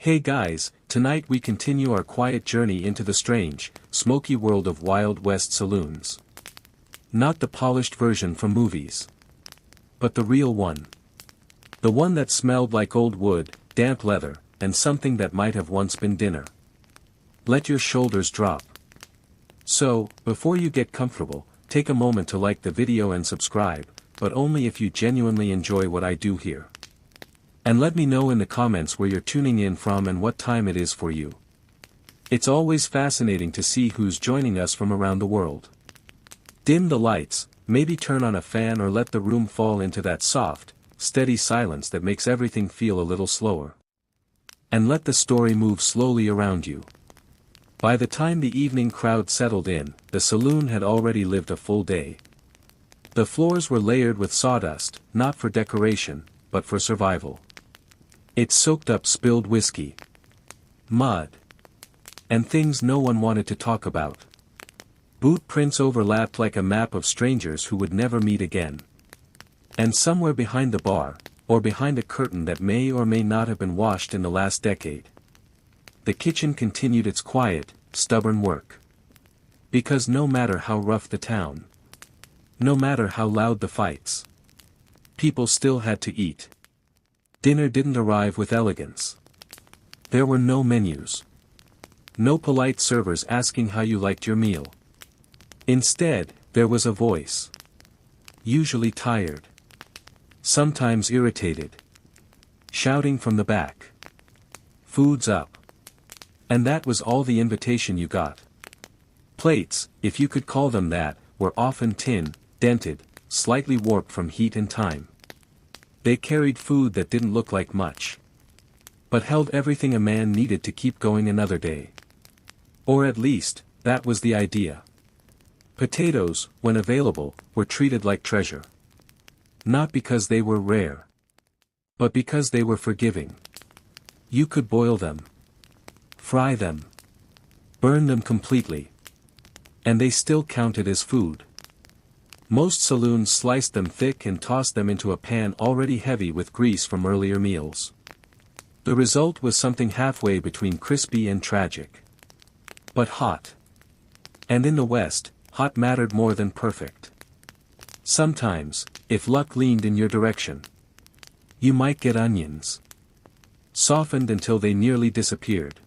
Hey guys, tonight we continue our quiet journey into the strange, smoky world of Wild West saloons. Not the polished version from movies, but the real one. The one that smelled like old wood, damp leather, and something that might have once been dinner. Let your shoulders drop. So, before you get comfortable, take a moment to like the video and subscribe, but only if you genuinely enjoy what I do here. And let me know in the comments where you're tuning in from and what time it is for you. It's always fascinating to see who's joining us from around the world. Dim the lights, maybe turn on a fan or let the room fall into that soft, steady silence that makes everything feel a little slower. And let the story move slowly around you. By the time the evening crowd settled in, the saloon had already lived a full day. The floors were layered with sawdust, not for decoration, but for survival. It soaked up spilled whiskey, mud, and things no one wanted to talk about. Boot prints overlapped like a map of strangers who would never meet again. And somewhere behind the bar, or behind a curtain that may or may not have been washed in the last decade, the kitchen continued its quiet, stubborn work. Because no matter how rough the town, no matter how loud the fights, people still had to eat. Dinner didn't arrive with elegance. There were no menus. No polite servers asking how you liked your meal. Instead, there was a voice. Usually tired. Sometimes irritated. Shouting from the back. Food's up. And that was all the invitation you got. Plates, if you could call them that, were often tin, dented, slightly warped from heat and time. They carried food that didn't look like much, but held everything a man needed to keep going another day. Or at least, that was the idea. Potatoes, when available, were treated like treasure. Not because they were rare, but because they were forgiving. You could boil them, fry them, burn them completely, and they still counted as food. Most saloons sliced them thick and tossed them into a pan already heavy with grease from earlier meals. The result was something halfway between crispy and tragic. But hot. And in the West, hot mattered more than perfect. Sometimes, if luck leaned in your direction, you might get onions. Softened until they nearly disappeared.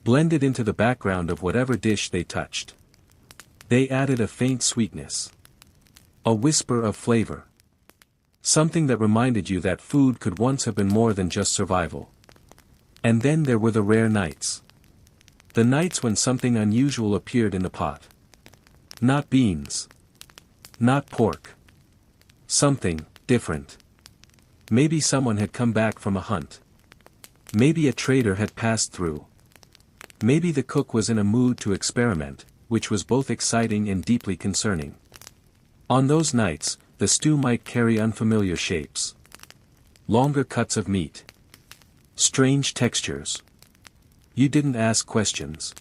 Blended into the background of whatever dish they touched. They added a faint sweetness. A whisper of flavor. Something that reminded you that food could once have been more than just survival. And then there were the rare nights. The nights when something unusual appeared in the pot. Not beans. Not pork. Something different. Maybe someone had come back from a hunt. Maybe a trader had passed through. Maybe the cook was in a mood to experiment, which was both exciting and deeply concerning. On those nights, the stew might carry unfamiliar shapes. Longer cuts of meat. Strange textures. You didn't ask questions.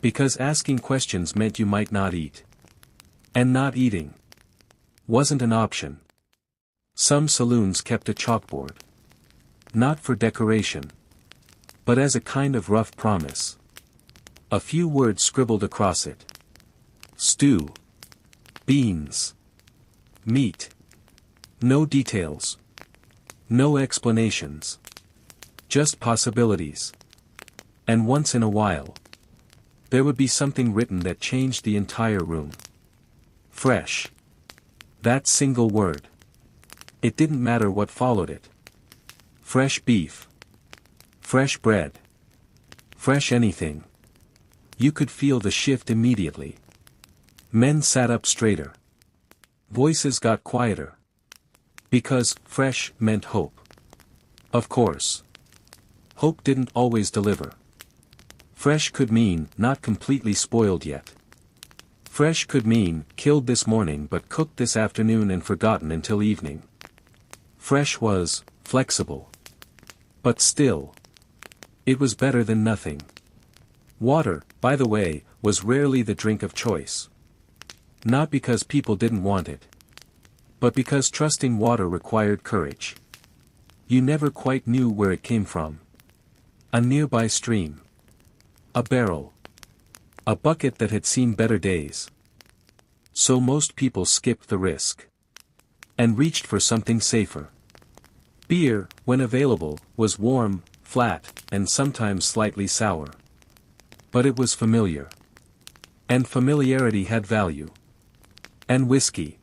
Because asking questions meant you might not eat. And not eating wasn't an option. Some saloons kept a chalkboard. Not for decoration, but as a kind of rough promise. A few words scribbled across it. Stew. Beans. Meat. No details. No explanations. Just possibilities. And once in a while, there would be something written that changed the entire room. Fresh. That single word. It didn't matter what followed it. Fresh beef. Fresh bread. Fresh anything. You could feel the shift immediately. Men sat up straighter. Voices got quieter. Because fresh meant hope. Of course. Hope didn't always deliver. Fresh could mean not completely spoiled yet. Fresh could mean killed this morning but cooked this afternoon and forgotten until evening. Fresh was flexible. But still, it was better than nothing. Water, by the way, was rarely the drink of choice. Not because people didn't want it, but because trusting water required courage. You never quite knew where it came from. A nearby stream. A barrel. A bucket that had seen better days. So most people skipped the risk. And reached for something safer. Beer, when available, was warm, flat, and sometimes slightly sour. But it was familiar. And familiarity had value. And whiskey.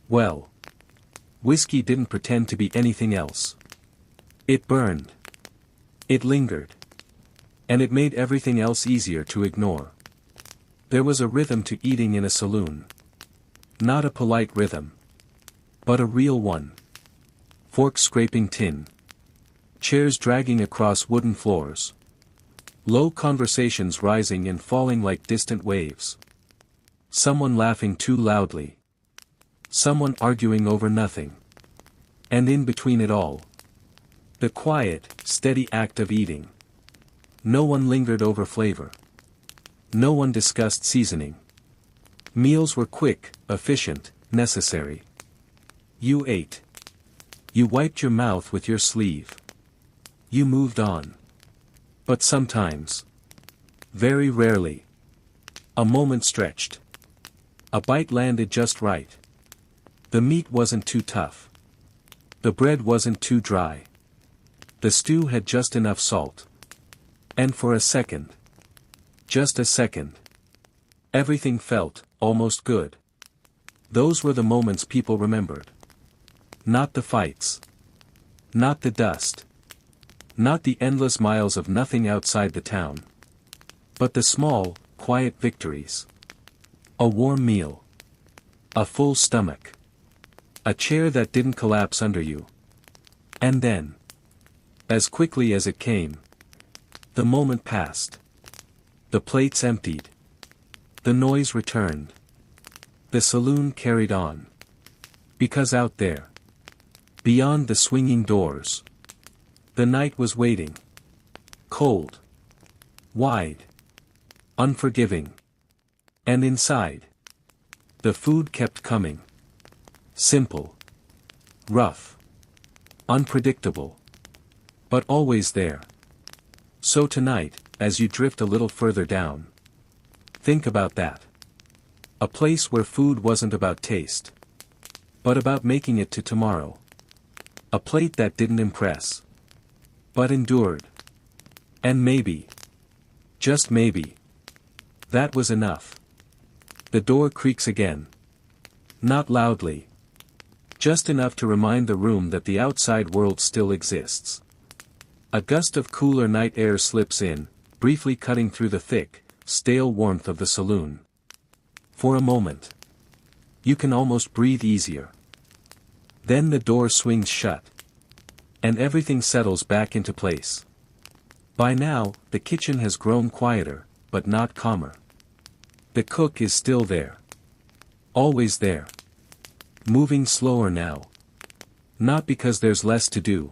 Well. Whiskey didn't pretend to be anything else. It burned. It lingered. And it made everything else easier to ignore. There was a rhythm to eating in a saloon. Not a polite rhythm. But a real one. Forks scraping tin. Chairs dragging across wooden floors. Low conversations rising and falling like distant waves. Someone laughing too loudly. Someone arguing over nothing. And in between it all. The quiet, steady act of eating. No one lingered over flavor. No one discussed seasoning. Meals were quick, efficient, necessary. You ate. You wiped your mouth with your sleeve. You moved on. But sometimes. Very rarely. A moment stretched. A bite landed just right. The meat wasn't too tough. The bread wasn't too dry. The stew had just enough salt. And for a second. Just a second. Everything felt, almost good. Those were the moments people remembered. Not the fights. Not the dust. Not the endless miles of nothing outside the town. But the small, quiet victories. A warm meal. A full stomach. A chair that didn't collapse under you. And then. As quickly as it came. The moment passed. The plates emptied. The noise returned. The saloon carried on. Because out there. Beyond the swinging doors. The night was waiting. Cold. Wide. Unforgiving. And inside. The food kept coming. Simple. Rough. Unpredictable. But always there. So tonight, as you drift a little further down. Think about that. A place where food wasn't about taste. But about making it to tomorrow. A plate that didn't impress. But endured. And maybe. Just maybe. That was enough. The door creaks again. Not loudly. Just enough to remind the room that the outside world still exists. A gust of cooler night air slips in, briefly cutting through the thick, stale warmth of the saloon. For a moment. You can almost breathe easier. Then the door swings shut. And everything settles back into place. By now, the kitchen has grown quieter, but not calmer. The cook is still there. Always there. Moving slower now. Not because there's less to do.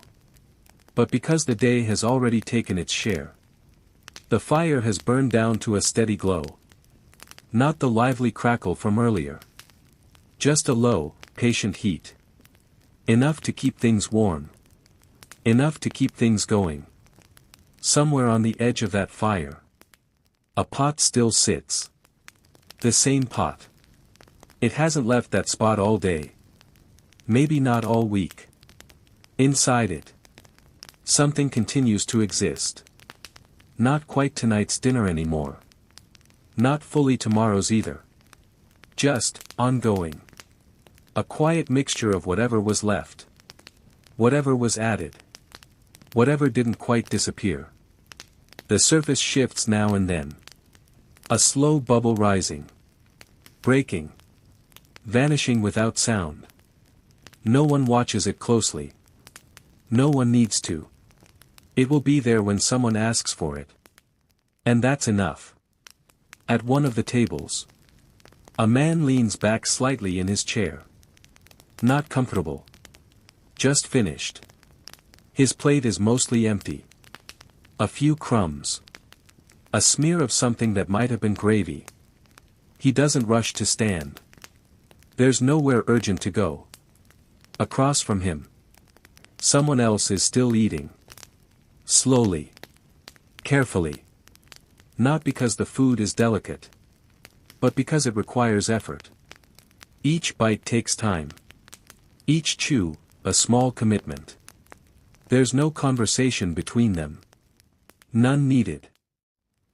But because the day has already taken its share. The fire has burned down to a steady glow. Not the lively crackle from earlier. Just a low, patient heat. Enough to keep things warm. Enough to keep things going. Somewhere on the edge of that fire. A pot still sits. The same pot. It hasn't left that spot all day. Maybe not all week. Inside it. Something continues to exist. Not quite tonight's dinner anymore. Not fully tomorrow's either. Just, ongoing. A quiet mixture of whatever was left. Whatever was added. Whatever didn't quite disappear. The surface shifts now and then. A slow bubble rising. Breaking. Vanishing without sound. No one watches it closely. No one needs to. It will be there when someone asks for it. And that's enough. At one of the tables. A man leans back slightly in his chair. Not comfortable. Just finished. His plate is mostly empty. A few crumbs. A smear of something that might have been gravy. He doesn't rush to stand. There's nowhere urgent to go. Across from him. Someone else is still eating. Slowly. Carefully. Not because the food is delicate, but because it requires effort. Each bite takes time. Each chew, a small commitment. There's no conversation between them. None needed.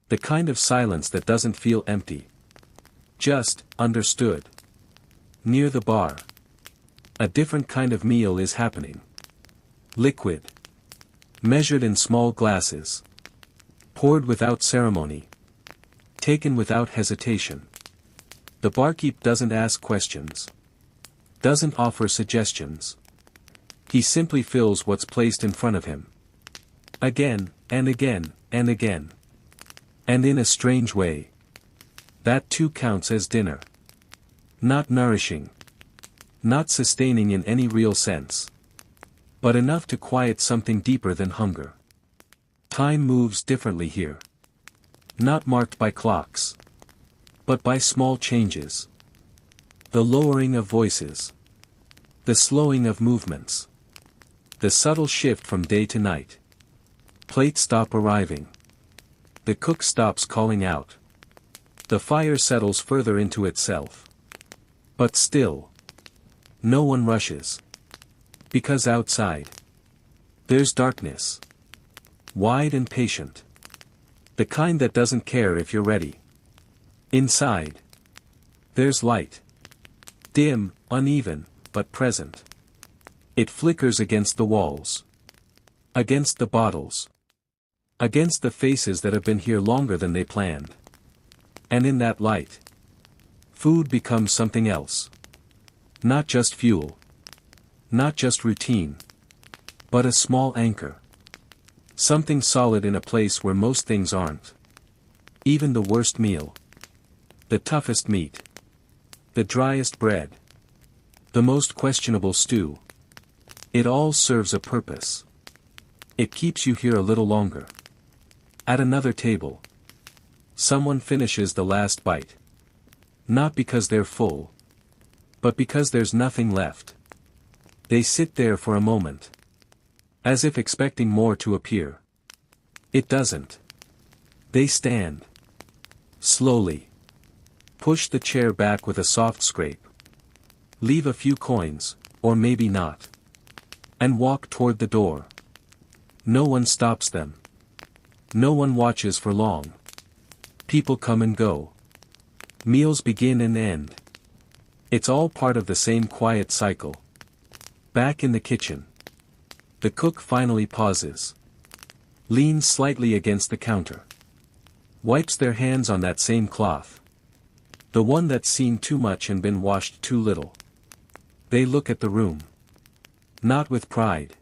The kind of silence that doesn't feel empty. Just, understood. Near the bar. A different kind of meal is happening. Liquid. Measured in small glasses. Poured without ceremony. Taken without hesitation. The barkeep doesn't ask questions. Doesn't offer suggestions. He simply fills what's placed in front of him. Again, and again, and again. And in a strange way. That too counts as dinner. Not nourishing. Not sustaining in any real sense. But enough to quiet something deeper than hunger. Time moves differently here. Not marked by clocks. But by small changes. The lowering of voices. The slowing of movements. The subtle shift from day to night. Plates stop arriving. The cook stops calling out. The fire settles further into itself. But still. No one rushes. Because outside. There's darkness. Wide and patient. The kind that doesn't care if you're ready. Inside. There's light. Dim, uneven, but present. It flickers against the walls. Against the bottles. Against the faces that have been here longer than they planned. And in that light. Food becomes something else. Not just fuel. Not just routine. But a small anchor. Something solid in a place where most things aren't. Even the worst meal. The toughest meat. The driest bread. The most questionable stew. It all serves a purpose. It keeps you here a little longer. At another table. Someone finishes the last bite. Not because they're full. But because there's nothing left. They sit there for a moment. As if expecting more to appear. It doesn't. They stand. Slowly. Push the chair back with a soft scrape. Leave a few coins, or maybe not. And walk toward the door. No one stops them. No one watches for long. People come and go. Meals begin and end. It's all part of the same quiet cycle. Back in the kitchen. The cook finally pauses. Leans slightly against the counter. Wipes their hands on that same cloth. The one that's seen too much and been washed too little. They look at the room. Not with pride.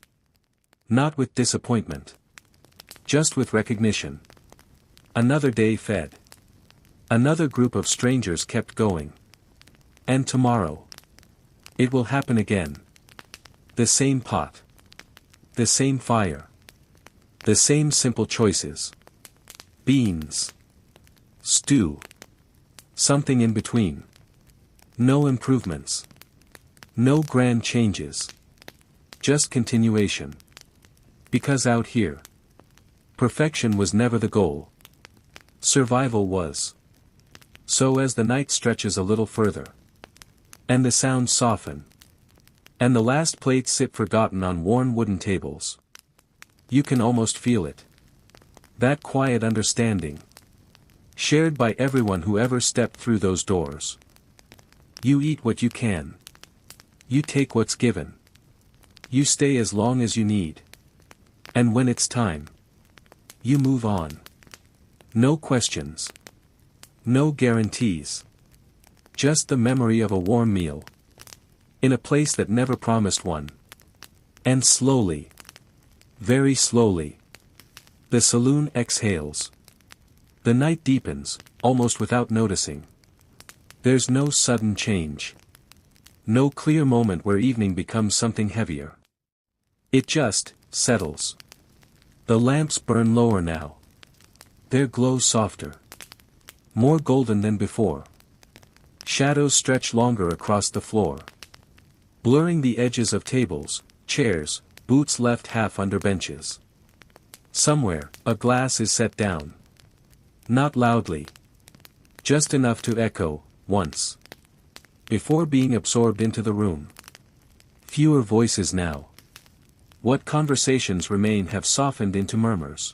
Not with disappointment. Just with recognition. Another day fed. Another group of strangers kept going. And tomorrow. It will happen again. The same pot. The same fire. The same simple choices. Beans. Stew. Something in between. No improvements. No grand changes. Just continuation. Because out here. Perfection was never the goal. Survival was. So as the night stretches a little further. And the sounds soften. And the last plates sit forgotten on worn wooden tables. You can almost feel it. That quiet understanding. Shared by everyone who ever stepped through those doors. You eat what you can. You take what's given. You stay as long as you need. And when it's time. You move on. No questions. No guarantees. Just the memory of a warm meal. In a place that never promised one. And slowly. Very slowly. The saloon exhales. The night deepens, almost without noticing. There's no sudden change. No clear moment where evening becomes something heavier. It just settles. The lamps burn lower now. Their glow softer. More golden than before. Shadows stretch longer across the floor. Blurring the edges of tables, chairs, boots left half under benches. Somewhere, a glass is set down. Not loudly. Just enough to echo, once. Before being absorbed into the room. Fewer voices now. What conversations remain have softened into murmurs.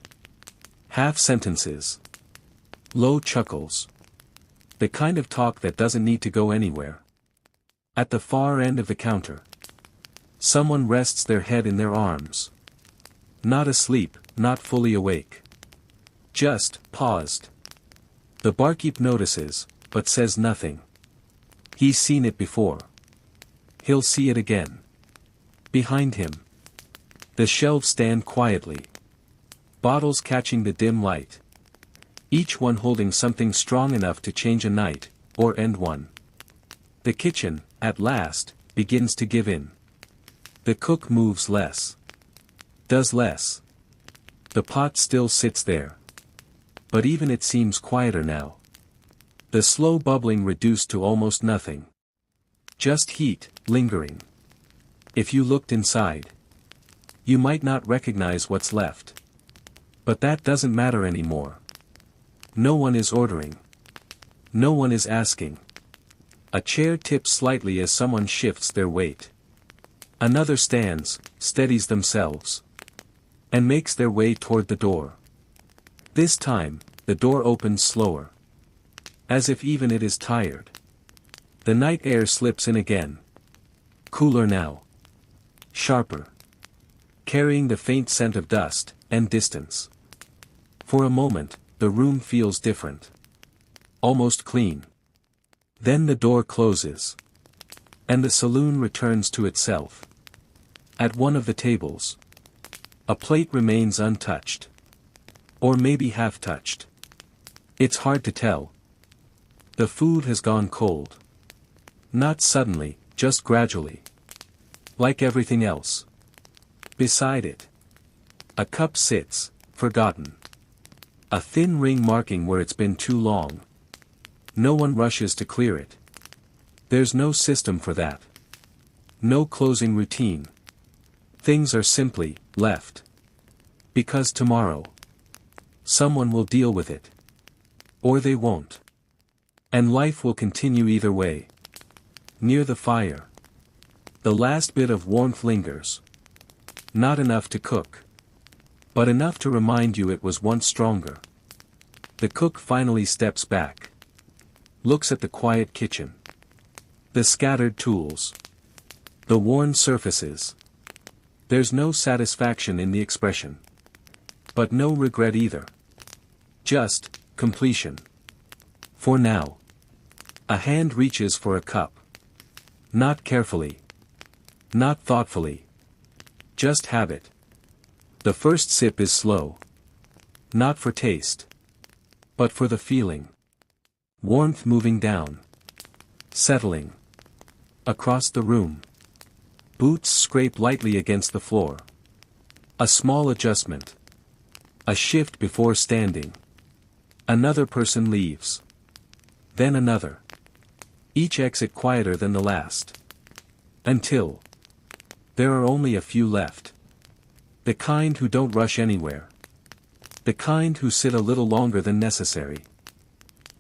Half sentences. Low chuckles. The kind of talk that doesn't need to go anywhere. At the far end of the counter. Someone rests their head in their arms. Not asleep, not fully awake. Just, paused. The barkeep notices, but says nothing. He's seen it before. He'll see it again. Behind him. The shelves stand quietly. Bottles catching the dim light. Each one holding something strong enough to change a night, or end one. The kitchen, at last, begins to give in. The cook moves less. Does less. The pot still sits there. But even it seems quieter now. The slow bubbling reduced to almost nothing. Just heat, lingering. If you looked inside, you might not recognize what's left. But that doesn't matter anymore. No one is ordering. No one is asking. A chair tips slightly as someone shifts their weight. Another stands, steadies themselves. And makes their way toward the door. This time, the door opens slower. As if even it is tired. The night air slips in again. Cooler now. Sharper. Carrying the faint scent of dust, and distance. For a moment, the room feels different. Almost clean. Then the door closes. And the saloon returns to itself. At one of the tables. A plate remains untouched. Or maybe half-touched. It's hard to tell. The food has gone cold. Not suddenly, just gradually. Like everything else. Beside it. A cup sits, forgotten. A thin ring marking where it's been too long. No one rushes to clear it. There's no system for that. No closing routine. Things are simply, left. Because tomorrow. Someone will deal with it. Or they won't. And life will continue either way. Near the fire. The last bit of warmth lingers. Not enough to cook. But enough to remind you it was once stronger. The cook finally steps back. Looks at the quiet kitchen. The scattered tools. The worn surfaces. There's no satisfaction in the expression. But no regret either. Just, completion. For now. A hand reaches for a cup. Not carefully. Not thoughtfully. Just habit. The first sip is slow. Not for taste. But for the feeling. Warmth moving down. Settling. Across the room. Boots scrape lightly against the floor. A small adjustment. A shift before standing. Another person leaves. Then another. Each exit quieter than the last. Until. There are only a few left. The kind who don't rush anywhere. The kind who sit a little longer than necessary.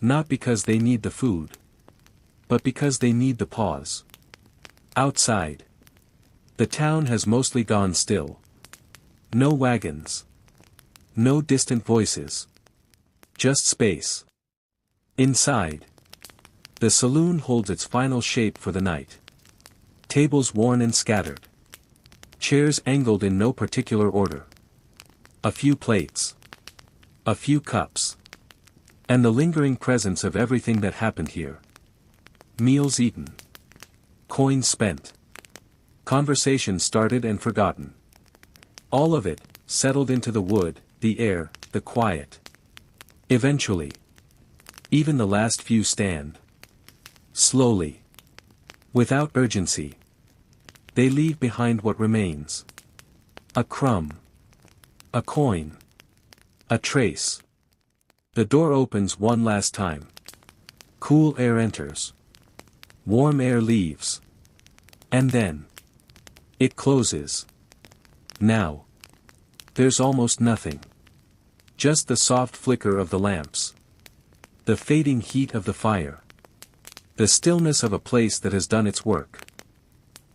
Not because they need the food. But because they need the pause. Outside. The town has mostly gone still. No wagons. No distant voices. Just space. Inside. The saloon holds its final shape for the night. Tables worn and scattered. Chairs angled in no particular order. A few plates. A few cups. And the lingering presence of everything that happened here. Meals eaten. Coins spent. Conversation started and forgotten. All of it, settled into the wood, the air, the quiet. Eventually. Even the last few stand. Slowly. Without urgency. They leave behind what remains. A crumb. A coin. A trace. The door opens one last time. Cool air enters. Warm air leaves. And then. It closes. Now. There's almost nothing. Just the soft flicker of the lamps. The fading heat of the fire. The stillness of a place that has done its work.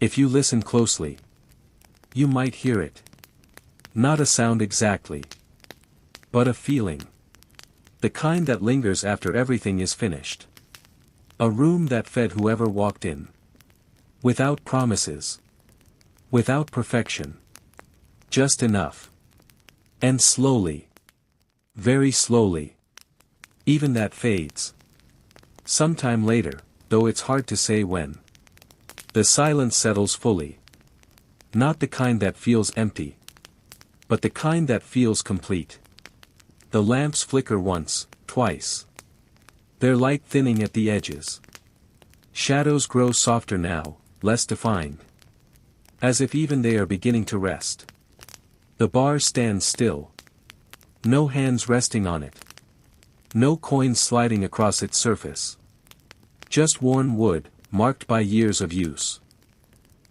If you listen closely, you might hear it. Not a sound exactly, but a feeling. The kind that lingers after everything is finished. A room that fed whoever walked in. Without promises. Without perfection. Just enough. And slowly. Very slowly. Even that fades. Sometime later, though it's hard to say when. The silence settles fully. Not the kind that feels empty. But the kind that feels complete. The lamps flicker once, twice. Their light thinning at the edges. Shadows grow softer now, less defined. As if even they are beginning to rest. The bar stands still. No hands resting on it. No coins sliding across its surface. Just worn wood, marked by years of use.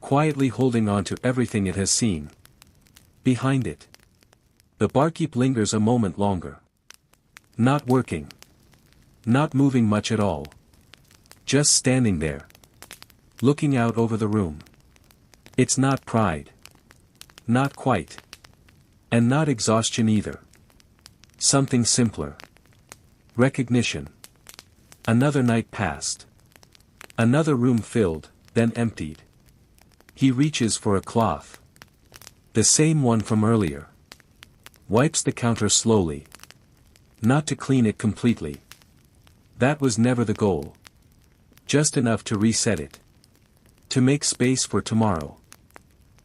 Quietly holding on to everything it has seen. Behind it. The barkeep lingers a moment longer. Not working. Not moving much at all. Just standing there. Looking out over the room. It's not pride. Not quite. And not exhaustion either. Something simpler. Recognition. Another night passed. Another room filled, then emptied. He reaches for a cloth. The same one from earlier. Wipes the counter slowly. Not to clean it completely. That was never the goal. Just enough to reset it. To make space for tomorrow.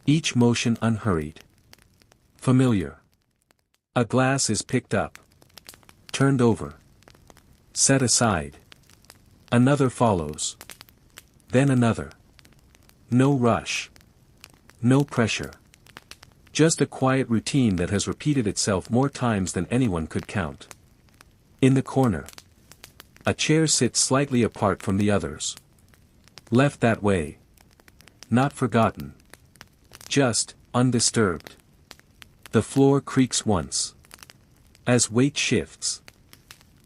Each motion unhurried. Familiar. A glass is picked up. Turned over. Set aside. Another follows. Then another. No rush. No pressure. Just a quiet routine that has repeated itself more times than anyone could count. In the corner. A chair sits slightly apart from the others. Left that way. Not forgotten. Just, undisturbed. The floor creaks once. As weight shifts.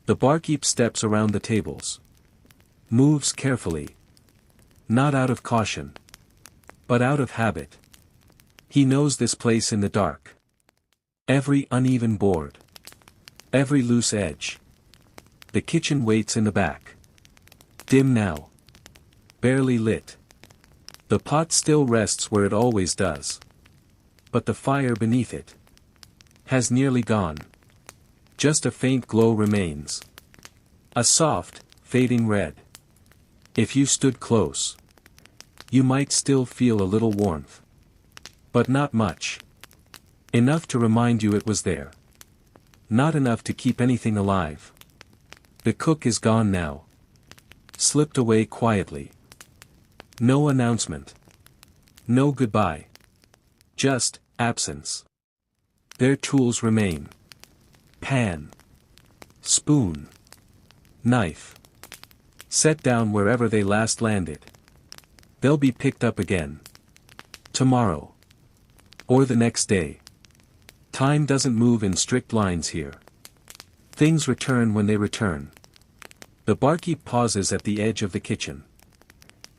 The barkeep steps around the tables. Moves carefully. Not out of caution. But out of habit. He knows this place in the dark. Every uneven board. Every loose edge. The kitchen waits in the back. Dim now. Barely lit. The pot still rests where it always does. But the fire beneath it has nearly gone. Just a faint glow remains. A soft, fading red. If you stood close, you might still feel a little warmth. But not much. Enough to remind you it was there. Not enough to keep anything alive. The cook is gone now. Slipped away quietly. No announcement. No goodbye. Just, absence. Their tools remain. Pan. Spoon. Knife. Set down wherever they last landed. They'll be picked up again. Tomorrow. Or the next day. Time doesn't move in strict lines here. Things return when they return. The barkeep pauses at the edge of the kitchen.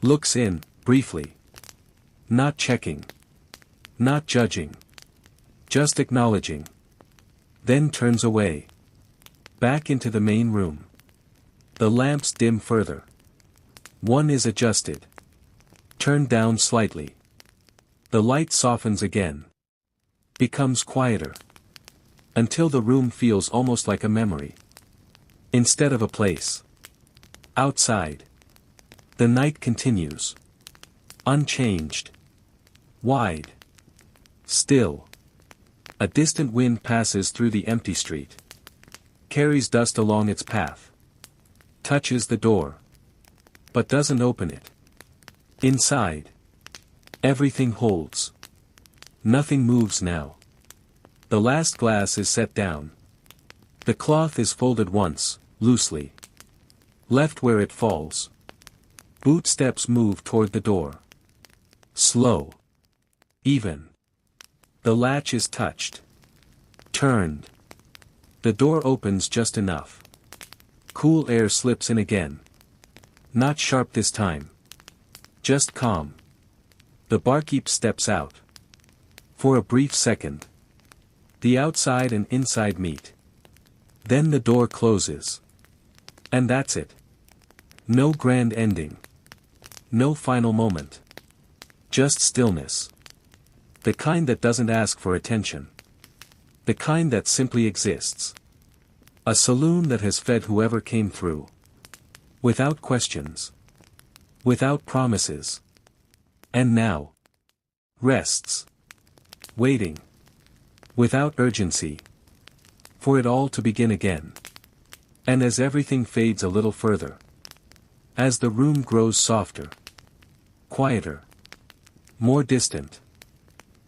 Looks in, briefly. Not checking. Not judging. Just acknowledging. Then turns away. Back into the main room. The lamps dim further. One is adjusted. Turned down slightly. The light softens again. Becomes quieter. Until the room feels almost like a memory. Instead of a place. Outside. The night continues. Unchanged. Wide. Still. A distant wind passes through the empty street. Carries dust along its path. Touches the door. But doesn't open it. Inside. Everything holds. Nothing moves now. The last glass is set down. The cloth is folded once, loosely. Left where it falls. Boot steps move toward the door. Slow. Even. The latch is touched. Turned. The door opens just enough. Cool air slips in again. Not sharp this time. Just calm. The barkeep steps out. For a brief second. The outside and inside meet. Then the door closes. And that's it. No grand ending. No final moment. Just stillness. The kind that doesn't ask for attention. The kind that simply exists. A saloon that has fed whoever came through. Without questions. Without promises. And now. Rests. Waiting. Without urgency. For it all to begin again. And as everything fades a little further. As the room grows softer. Quieter. More distant.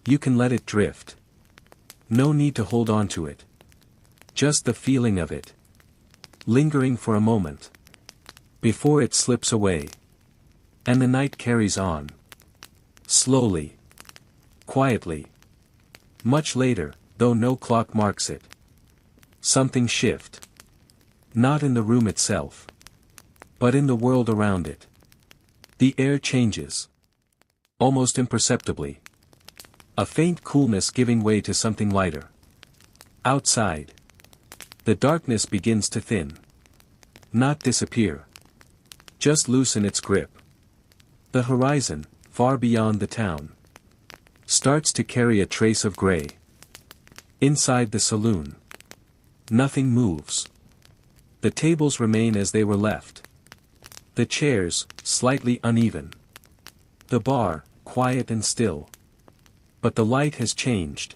You can let it drift. No need to hold on to it. Just the feeling of it. Lingering for a moment. Before it slips away. And the night carries on. Slowly. Quietly. Much later, though no clock marks it. Something shift. Not in the room itself. But in the world around it. The air changes. Almost imperceptibly. A faint coolness giving way to something lighter. Outside. The darkness begins to thin. Not disappear. Just loosen its grip. The horizon, far beyond the town. Starts to carry a trace of gray. Inside the saloon. Nothing moves. The tables remain as they were left. The chairs, slightly uneven. The bar, quiet and still. But the light has changed.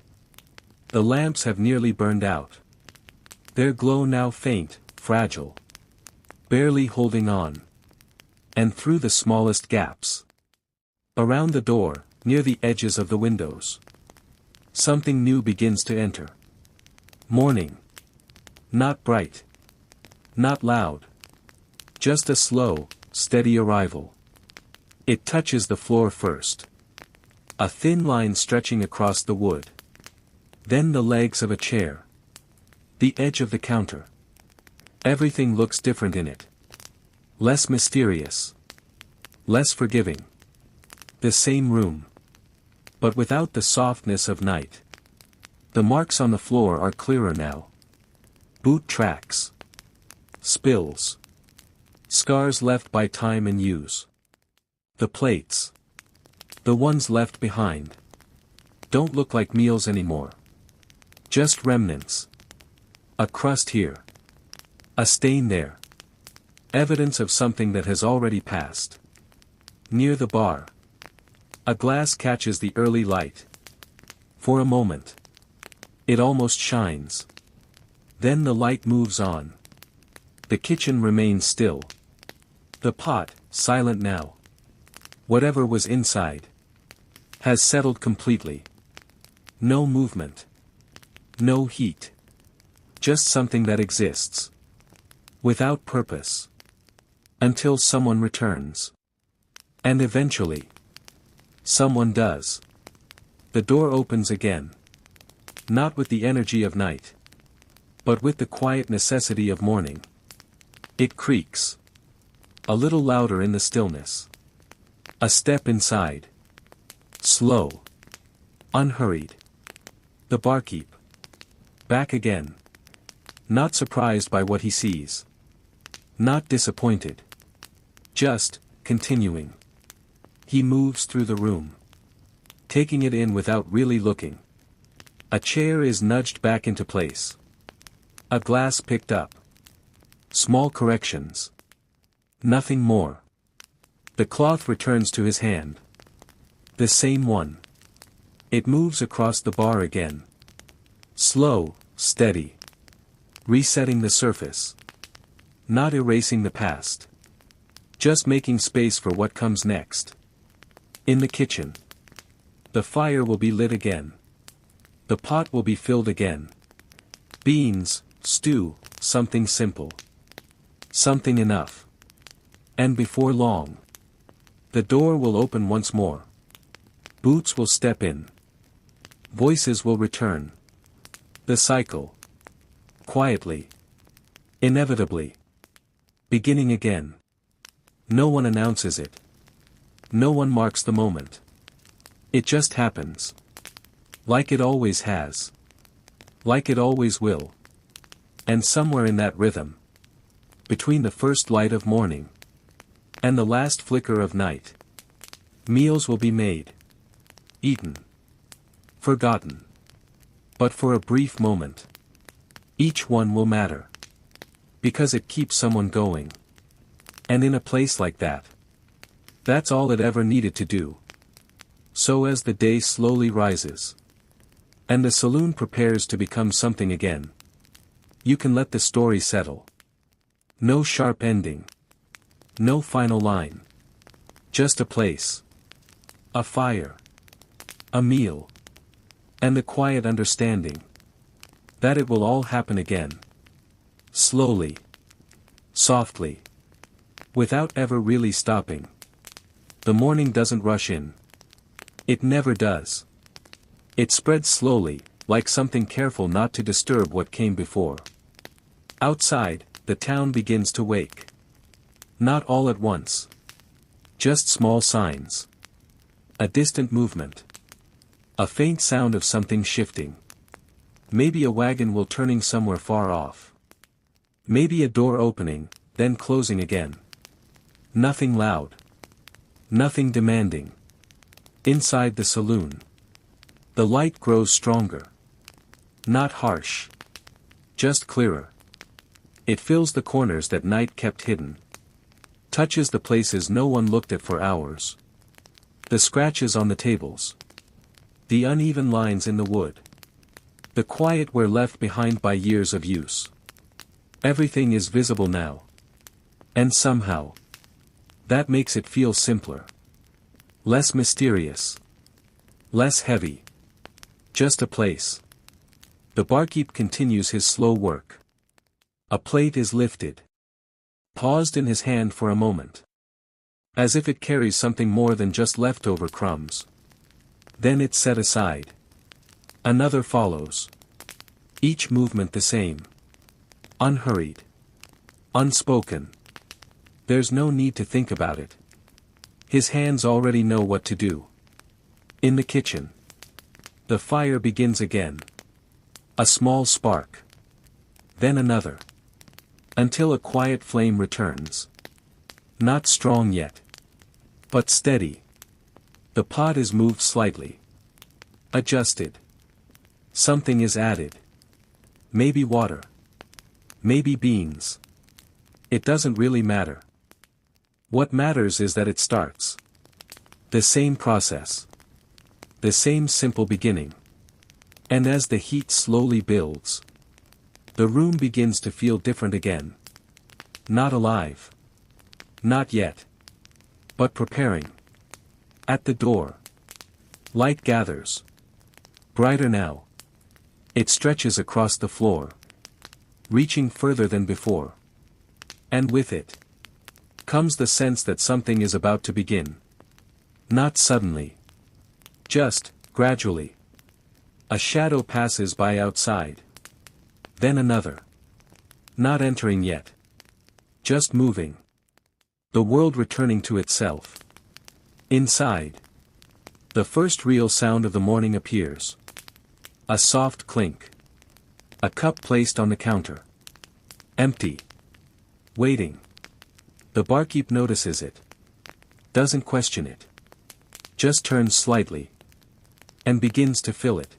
The lamps have nearly burned out. Their glow now faint, fragile. Barely holding on. And through the smallest gaps. Around the door, near the edges of the windows. Something new begins to enter. Morning. Not bright. Not loud. Just a slow, steady arrival. It touches the floor first. A thin line stretching across the wood. Then the legs of a chair. The edge of the counter. Everything looks different in it. Less mysterious. Less forgiving. The same room. But without the softness of night. The marks on the floor are clearer now. Boot tracks. Spills. Scars left by time and use. The plates. The ones left behind. Don't look like meals anymore. Just remnants. A crust here. A stain there. Evidence of something that has already passed. Near the bar. A glass catches the early light. For a moment. It almost shines. Then the light moves on. The kitchen remains still. The pot, silent now. Whatever was inside. Has settled completely. No movement. No heat. Just something that exists. Without purpose. Until someone returns. And eventually. Someone does. The door opens again. Not with the energy of night. But with the quiet necessity of morning. It creaks. A little louder in the stillness. A step inside. Slow. Unhurried. The barkeep. Back again. Not surprised by what he sees. Not disappointed. Just, continuing. He moves through the room. Taking it in without really looking. A chair is nudged back into place. A glass picked up. Small corrections. Nothing more. The cloth returns to his hand. The same one. It moves across the bar again. Slow, steady. Resetting the surface. Not erasing the past. Just making space for what comes next. In the kitchen. The fire will be lit again. The pot will be filled again. Beans, stew, something simple. Something enough. And before long. The door will open once more. Boots will step in. Voices will return. The cycle. Quietly. Inevitably. Beginning again. No one announces it. No one marks the moment. It just happens. Like it always has. Like it always will. And somewhere in that rhythm, between the first light of morning and the last flicker of night, meals will be made, eaten, forgotten. But for a brief moment, each one will matter. Because it keeps someone going. And in a place like that, that's all it ever needed to do. So as the day slowly rises, and the saloon prepares to become something again, you can let the story settle. No sharp ending. No final line. Just a place. A fire. A meal. And the quiet understanding that it will all happen again. Slowly. Softly. Without ever really stopping. The morning doesn't rush in. It never does. It spreads slowly, like something careful not to disturb what came before. Outside, the town begins to wake. Not all at once. Just small signs. A distant movement. A faint sound of something shifting. Maybe a wagon will turning somewhere far off. Maybe a door opening, then closing again. Nothing loud. Nothing demanding. Inside the saloon, the light grows stronger. Not harsh. Just clearer. It fills the corners that night kept hidden. Touches the places no one looked at for hours. The scratches on the tables. The uneven lines in the wood. The quiet wear left behind by years of use. Everything is visible now. And somehow, that makes it feel simpler. Less mysterious. Less heavy. Just a place. The barkeep continues his slow work. A plate is lifted. Paused in his hand for a moment. As if it carries something more than just leftover crumbs. Then it's set aside. Another follows. Each movement the same. Unhurried. Unspoken. There's no need to think about it. His hands already know what to do. In the kitchen. The fire begins again. A small spark. Then another. Until a quiet flame returns. Not strong yet. But steady. The pot is moved slightly. Adjusted. Something is added. Maybe water. Maybe beans. It doesn't really matter. What matters is that it starts. The same process. The same simple beginning. And as the heat slowly builds, the room begins to feel different again. Not alive. Not yet. But preparing. At the door. Light gathers. Brighter now. It stretches across the floor. Reaching further than before. And with it comes the sense that something is about to begin. Not suddenly. Just, gradually. A shadow passes by outside. Then another. Not entering yet. Just moving. The world returning to itself. Inside. The first real sound of the morning appears. A soft clink. A cup placed on the counter. Empty. Waiting. The barkeep notices it. Doesn't question it. Just turns slightly. And begins to fill it.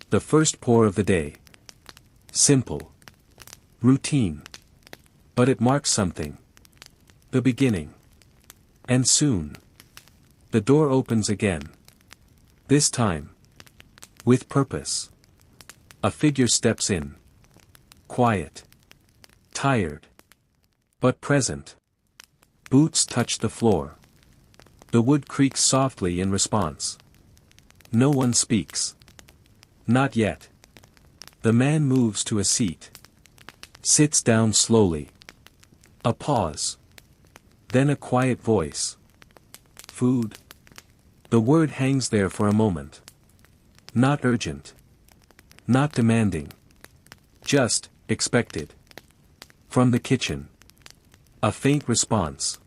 The first pour of the day. Simple. Routine. But it marks something. The beginning. And soon. The door opens again. This time. With purpose. A figure steps in. Quiet. Tired. But present. Boots touch the floor. The wood creaks softly in response. No one speaks. Not yet. The man moves to a seat. Sits down slowly. A pause. Then a quiet voice. Food. The word hangs there for a moment. Not urgent. Not demanding. Just, expected. From the kitchen. A faint response.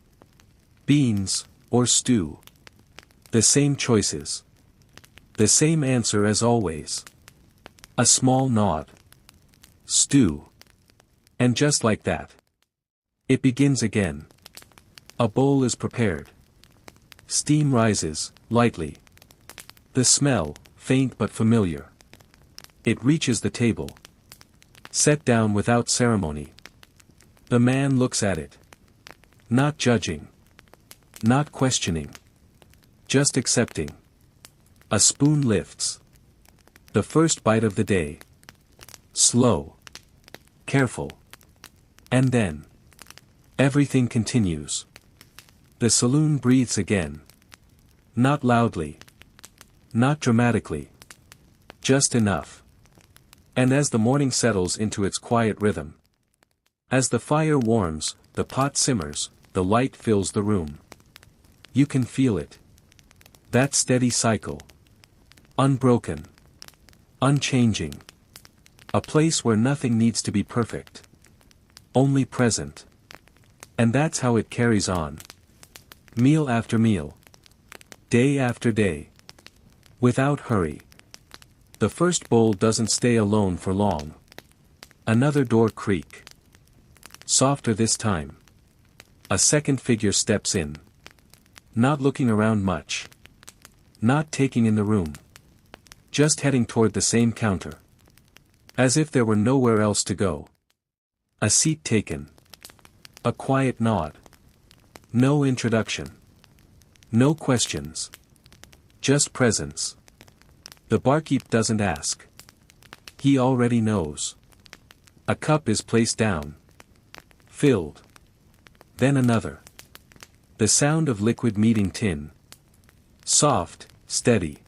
Beans, or stew. The same choices. The same answer as always. A small nod. Stew. And just like that. It begins again. A bowl is prepared. Steam rises, lightly. The smell, faint but familiar. It reaches the table. Set down without ceremony. The man looks at it. Not judging. Not questioning. Just accepting. A spoon lifts. The first bite of the day. Slow. Careful. And then. Everything continues. The saloon breathes again. Not loudly. Not dramatically. Just enough. And as the morning settles into its quiet rhythm. As the fire warms, the pot simmers, the light fills the room. You can feel it. That steady cycle. Unbroken. Unchanging. A place where nothing needs to be perfect. Only present. And that's how it carries on. Meal after meal. Day after day. Without hurry. The first bowl doesn't stay alone for long. Another door creak. Softer this time. A second figure steps in. Not looking around much. Not taking in the room. Just heading toward the same counter. As if there were nowhere else to go. A seat taken. A quiet nod. No introduction. No questions. Just presence. The barkeep doesn't ask. He already knows. A cup is placed down. Filled. Then another. The sound of liquid meeting tin. Soft, steady.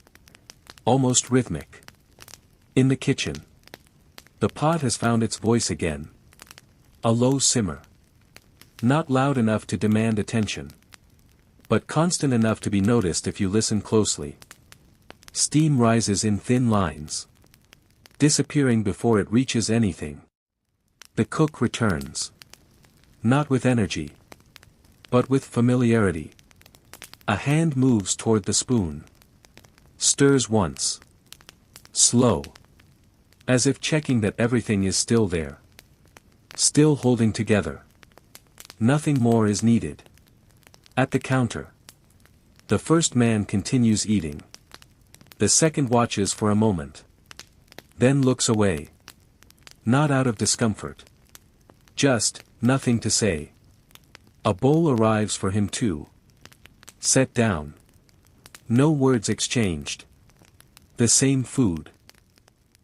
Almost rhythmic. In the kitchen. The pot has found its voice again. A low simmer. Not loud enough to demand attention. But constant enough to be noticed if you listen closely. Steam rises in thin lines. Disappearing before it reaches anything. The cook returns. Not with energy. But with familiarity. A hand moves toward the spoon. Stirs once. Slow. As if checking that everything is still there. Still holding together. Nothing more is needed. At the counter. The first man continues eating. The second watches for a moment. Then looks away. Not out of discomfort. Just, nothing to say. A bowl arrives for him too. Set down. No words exchanged. The same food.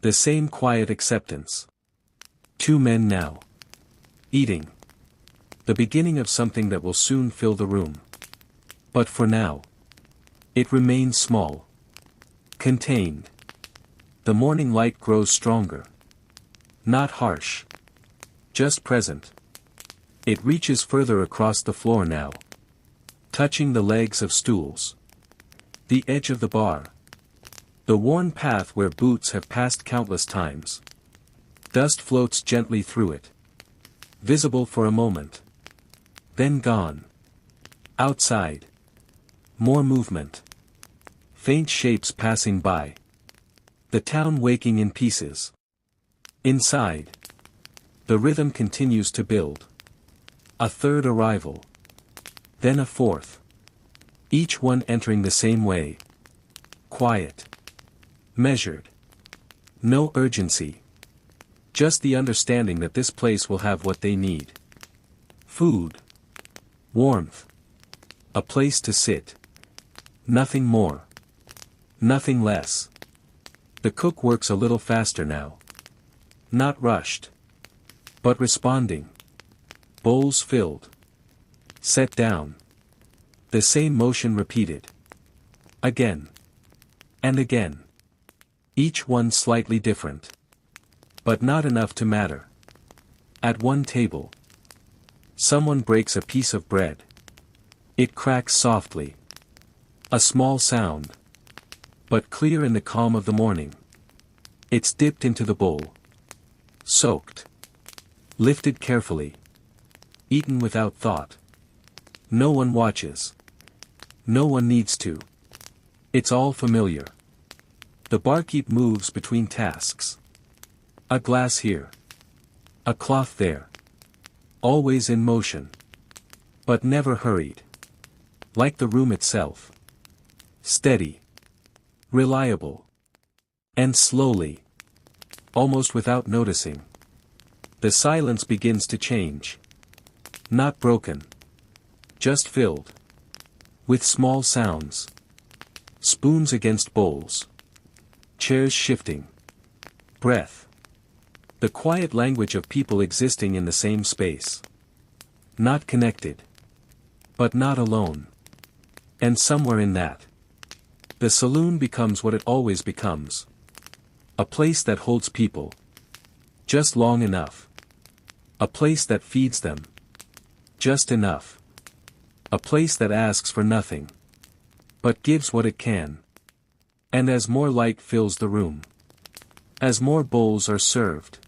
The same quiet acceptance. Two men now. Eating. The beginning of something that will soon fill the room. But for now. It remains small. Contained. The morning light grows stronger. Not harsh. Just present. It reaches further across the floor now. Touching the legs of stools. The edge of the bar. The worn path where boots have passed countless times. Dust floats gently through it. Visible for a moment. Then gone. Outside. More movement. Faint shapes passing by. The town waking in pieces. Inside. The rhythm continues to build. A third arrival. Then a fourth. Each one entering the same way. Quiet. Measured. No urgency. Just the understanding that this place will have what they need. Food. Warmth. A place to sit. Nothing more. Nothing less. The cook works a little faster now. Not rushed. But responding. Bowls filled. Set down. The same motion repeated. Again. And again. Each one slightly different. But not enough to matter. At one table. Someone breaks a piece of bread. It cracks softly. A small sound. But clear in the calm of the morning. It's dipped into the bowl. Soaked. Lifted carefully. Eaten without thought. No one watches. No one needs to. It's all familiar. The barkeep moves between tasks. A glass here. A cloth there. Always in motion. But never hurried. Like the room itself. Steady. Reliable. And slowly. Almost without noticing. The silence begins to change. Not broken. Just filled. With small sounds. Spoons against bowls. Chairs shifting. Breath. The quiet language of people existing in the same space. Not connected. But not alone. And somewhere in that, the saloon becomes what it always becomes. A place that holds people. Just long enough. A place that feeds them. Just enough. A place that asks for nothing. But gives what it can. And as more light fills the room. As more bowls are served.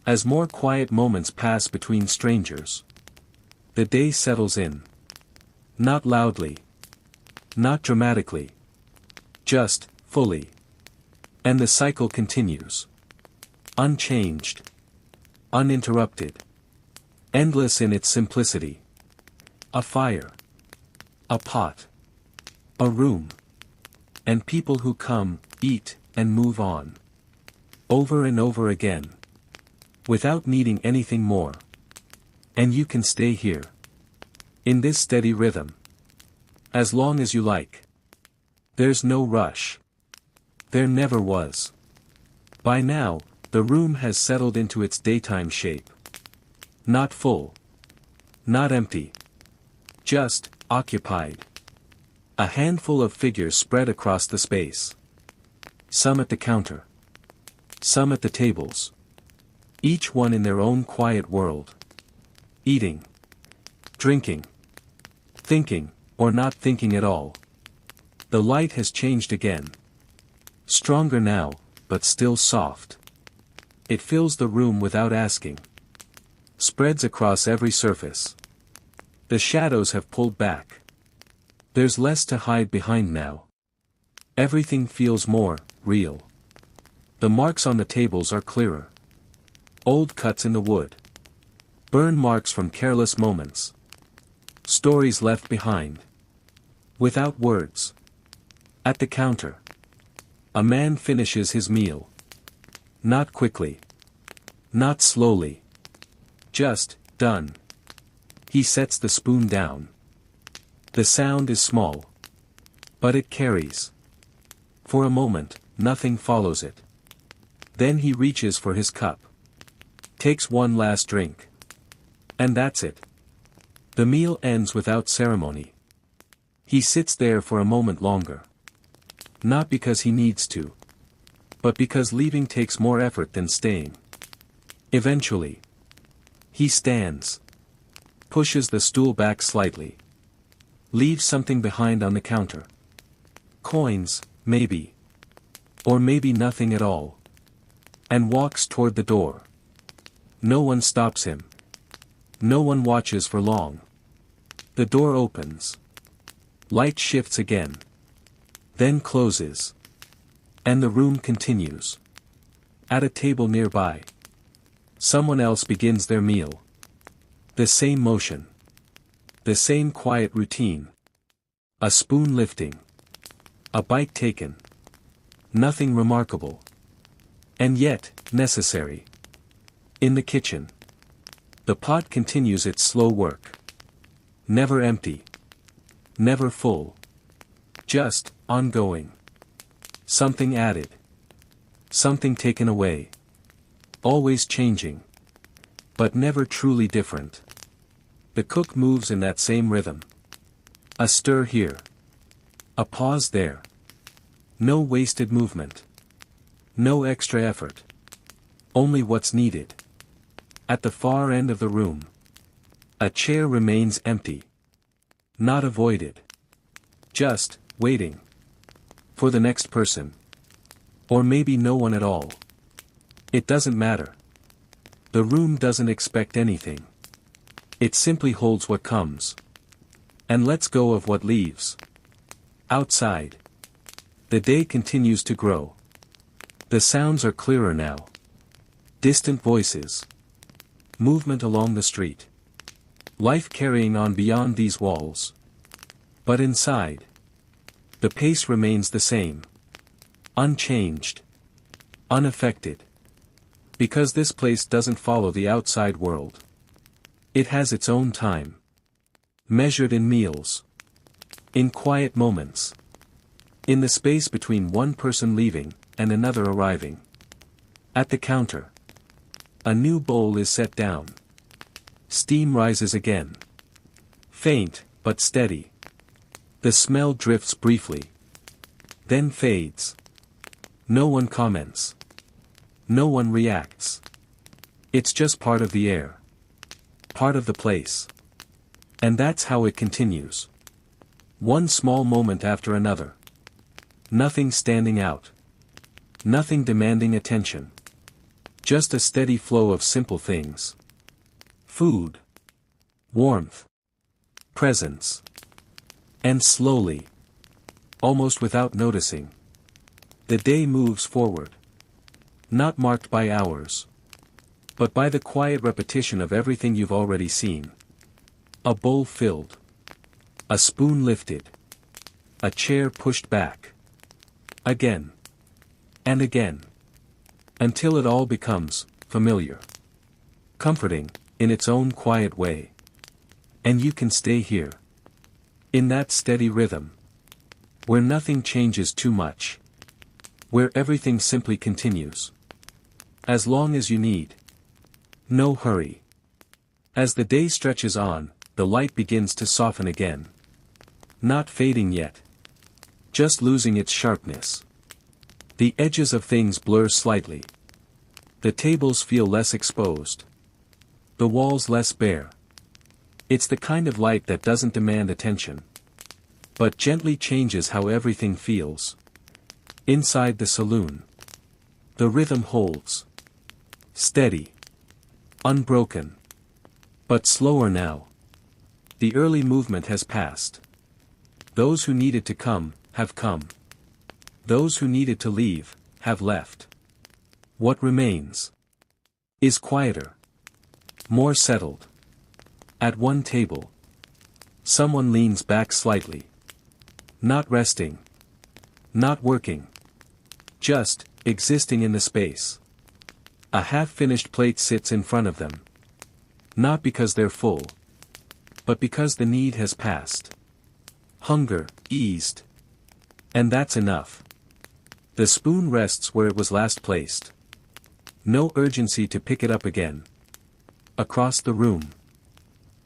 As more quiet moments pass between strangers. The day settles in. Not loudly. Not dramatically. Just, fully. And the cycle continues. Unchanged. Uninterrupted. Endless in its simplicity. A fire. A pot. A room. And people who come, eat, and move on. Over and over again. Without needing anything more. And you can stay here. In this steady rhythm. As long as you like. There's no rush. There never was. By now, the room has settled into its daytime shape. Not full. Not empty. Just, occupied. A handful of figures spread across the space. Some at the counter. Some at the tables. Each one in their own quiet world. Eating. Drinking. Thinking, or not thinking at all. The light has changed again. Stronger now, but still soft. It fills the room without asking. Spreads across every surface. The shadows have pulled back. There's less to hide behind now. Everything feels more real. The marks on the tables are clearer. Old cuts in the wood. Burn marks from careless moments. Stories left behind. Without words. At the counter. A man finishes his meal. Not quickly. Not slowly. Just, done. He sets the spoon down. The sound is small. But it carries. For a moment, nothing follows it. Then he reaches for his cup. Takes one last drink. And that's it. The meal ends without ceremony. He sits there for a moment longer. Not because he needs to. But because leaving takes more effort than staying. Eventually. He stands. Pushes the stool back slightly. Leaves something behind on the counter. Coins, maybe. Or maybe nothing at all. And walks toward the door. No one stops him. No one watches for long. The door opens. Light shifts again. Then closes. And the room continues. At a table nearby. Someone else begins their meal. The same motion. The same quiet routine. A spoon lifting. A bite taken. Nothing remarkable. And yet, necessary. In the kitchen. The pot continues its slow work. Never empty. Never full. Just, ongoing. Something added. Something taken away. Always changing. But never truly different. The cook moves in that same rhythm. A stir here. A pause there. No wasted movement. No extra effort. Only what's needed. At the far end of the room. A chair remains empty. Not avoided. Just, waiting. For the next person. Or maybe no one at all. It doesn't matter. The room doesn't expect anything. It simply holds what comes. And lets go of what leaves. Outside. The day continues to grow. The sounds are clearer now. Distant voices. Movement along the street. Life carrying on beyond these walls. But inside. The pace remains the same. Unchanged. Unaffected. Because this place doesn't follow the outside world. It has its own time. Measured in meals. In quiet moments. In the space between one person leaving, and another arriving. At the counter. A new bowl is set down. Steam rises again. Faint, but steady. The smell drifts briefly. Then fades. No one comments. No one reacts. It's just part of the air. Part of the place. And that's how it continues. One small moment after another. Nothing standing out. Nothing demanding attention. Just a steady flow of simple things. Food. Warmth. Presence. And slowly. Almost without noticing. The day moves forward. Not marked by hours. But by the quiet repetition of everything you've already seen. A bowl filled. A spoon lifted. A chair pushed back. Again. And again. Until it all becomes familiar. Comforting, in its own quiet way. And you can stay here. In that steady rhythm. Where nothing changes too much. Where everything simply continues. As long as you need. No hurry. As the day stretches on, the light begins to soften again. Not fading yet. Just losing its sharpness. The edges of things blur slightly. The tables feel less exposed. The walls less bare. It's the kind of light that doesn't demand attention. But gently changes how everything feels. Inside the saloon. The rhythm holds. Steady. Unbroken. But slower now. The early movement has passed. Those who needed to come, have come. Those who needed to leave, have left. What remains is quieter. More settled. At one table. Someone leans back slightly. Not resting. Not working. Just existing in the space. A half-finished plate sits in front of them. Not because they're full. But because the need has passed. Hunger, eased. And that's enough. The spoon rests where it was last placed. No urgency to pick it up again. Across the room.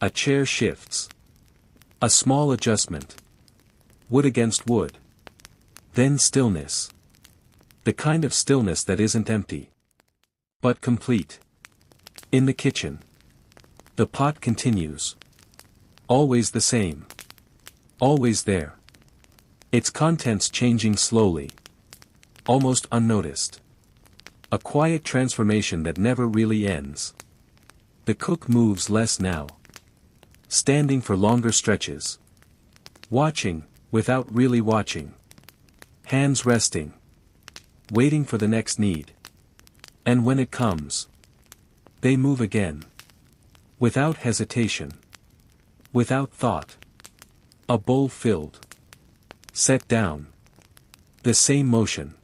A chair shifts. A small adjustment. Wood against wood. Then stillness. The kind of stillness that isn't empty. But complete. In the kitchen. The pot continues. Always the same. Always there. Its contents changing slowly. Almost unnoticed. A quiet transformation that never really ends. The cook moves less now. Standing for longer stretches. Watching, without really watching. Hands resting. Waiting for the next need. And when it comes. They move again. Without hesitation. Without thought. A bowl filled. Set down. The same motion.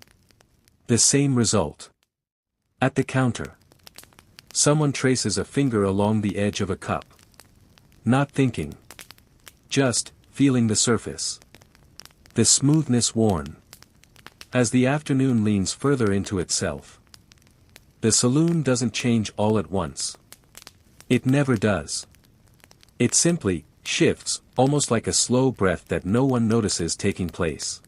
The same result. At the counter. Someone traces a finger along the edge of a cup. Not thinking. Just feeling the surface. The smoothness worn. As the afternoon leans further into itself. The saloon doesn't change all at once. It never does. It simply shifts, almost like a slow breath that no one notices taking place.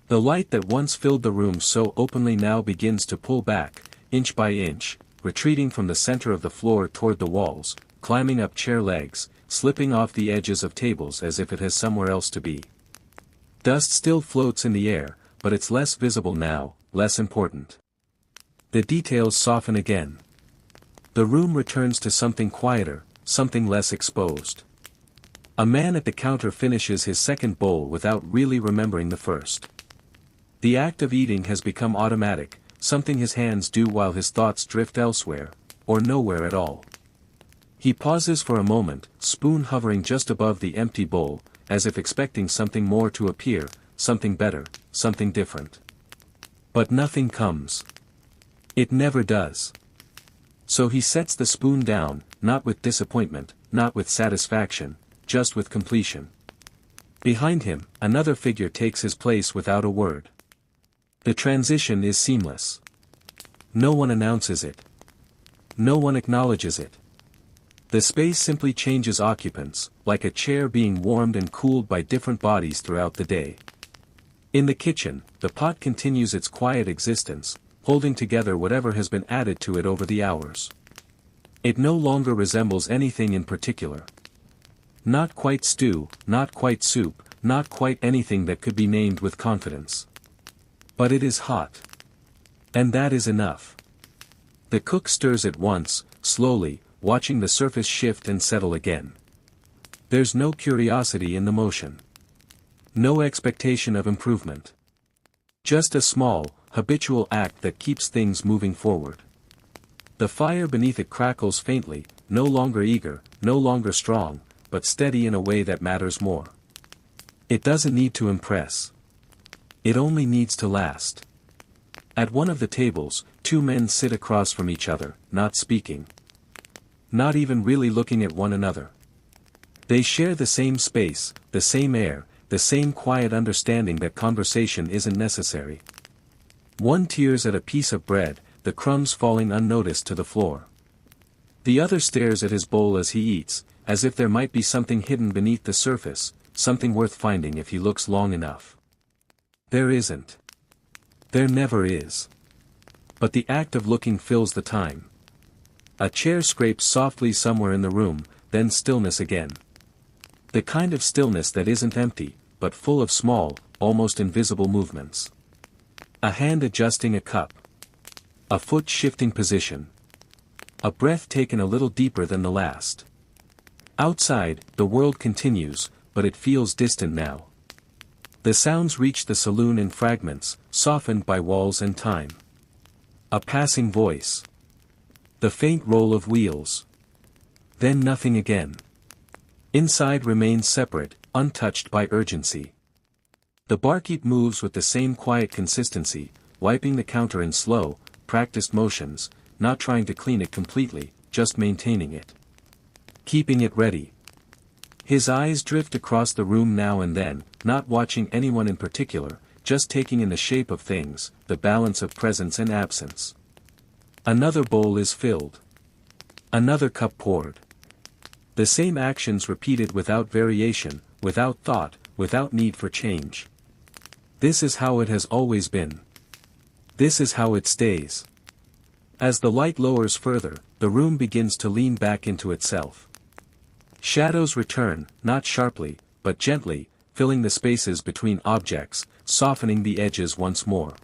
The light that once filled the room so openly now begins to pull back, inch by inch, retreating from the center of the floor toward the walls, climbing up chair legs, slipping off the edges of tables as if it has somewhere else to be. Dust still floats in the air, but it's less visible now, less important. The details soften again. The room returns to something quieter, something less exposed. A man at the counter finishes his second bowl without really remembering the first. The act of eating has become automatic, something his hands do while his thoughts drift elsewhere, or nowhere at all. He pauses for a moment, spoon hovering just above the empty bowl, as if expecting something more to appear, something better, something different. But nothing comes. It never does. So he sets the spoon down, not with disappointment, not with satisfaction, just with completion. Behind him, another figure takes his place without a word. The transition is seamless. No one announces it. No one acknowledges it. The space simply changes occupants, like a chair being warmed and cooled by different bodies throughout the day. In the kitchen, the pot continues its quiet existence, holding together whatever has been added to it over the hours. It no longer resembles anything in particular. Not quite stew, not quite soup, not quite anything that could be named with confidence. But it is hot. And that is enough. The cook stirs it once, slowly, watching the surface shift and settle again. There's no curiosity in the motion. No expectation of improvement. Just a small, habitual act that keeps things moving forward. The fire beneath it crackles faintly, no longer eager, no longer strong, but steady in a way that matters more. It doesn't need to impress. It only needs to last. At one of the tables, two men sit across from each other, not speaking. Not even really looking at one another. They share the same space, the same air, the same quiet understanding that conversation isn't necessary. One tears at a piece of bread, the crumbs falling unnoticed to the floor. The other stares at his bowl as he eats, as if there might be something hidden beneath the surface, something worth finding if he looks long enough. There isn't. There never is. But the act of looking fills the time. A chair scrapes softly somewhere in the room, then stillness again. The kind of stillness that isn't empty, but full of small, almost invisible movements. A hand adjusting a cup. A foot shifting position. A breath taken a little deeper than the last. Outside, the world continues, but it feels distant now. The sounds reach the saloon in fragments, softened by walls and time. A passing voice. The faint roll of wheels. Then nothing again. Inside remains separate, untouched by urgency. The barkeep moves with the same quiet consistency, wiping the counter in slow, practiced motions, not trying to clean it completely, just maintaining it. Keeping it ready. His eyes drift across the room now and then, not watching anyone in particular, just taking in the shape of things, the balance of presence and absence. Another bowl is filled. Another cup poured. The same actions repeated without variation, without thought, without need for change. This is how it has always been. This is how it stays. As the light lowers further, the room begins to lean back into itself. Shadows return, not sharply, but gently, filling the spaces between objects, softening the edges once more.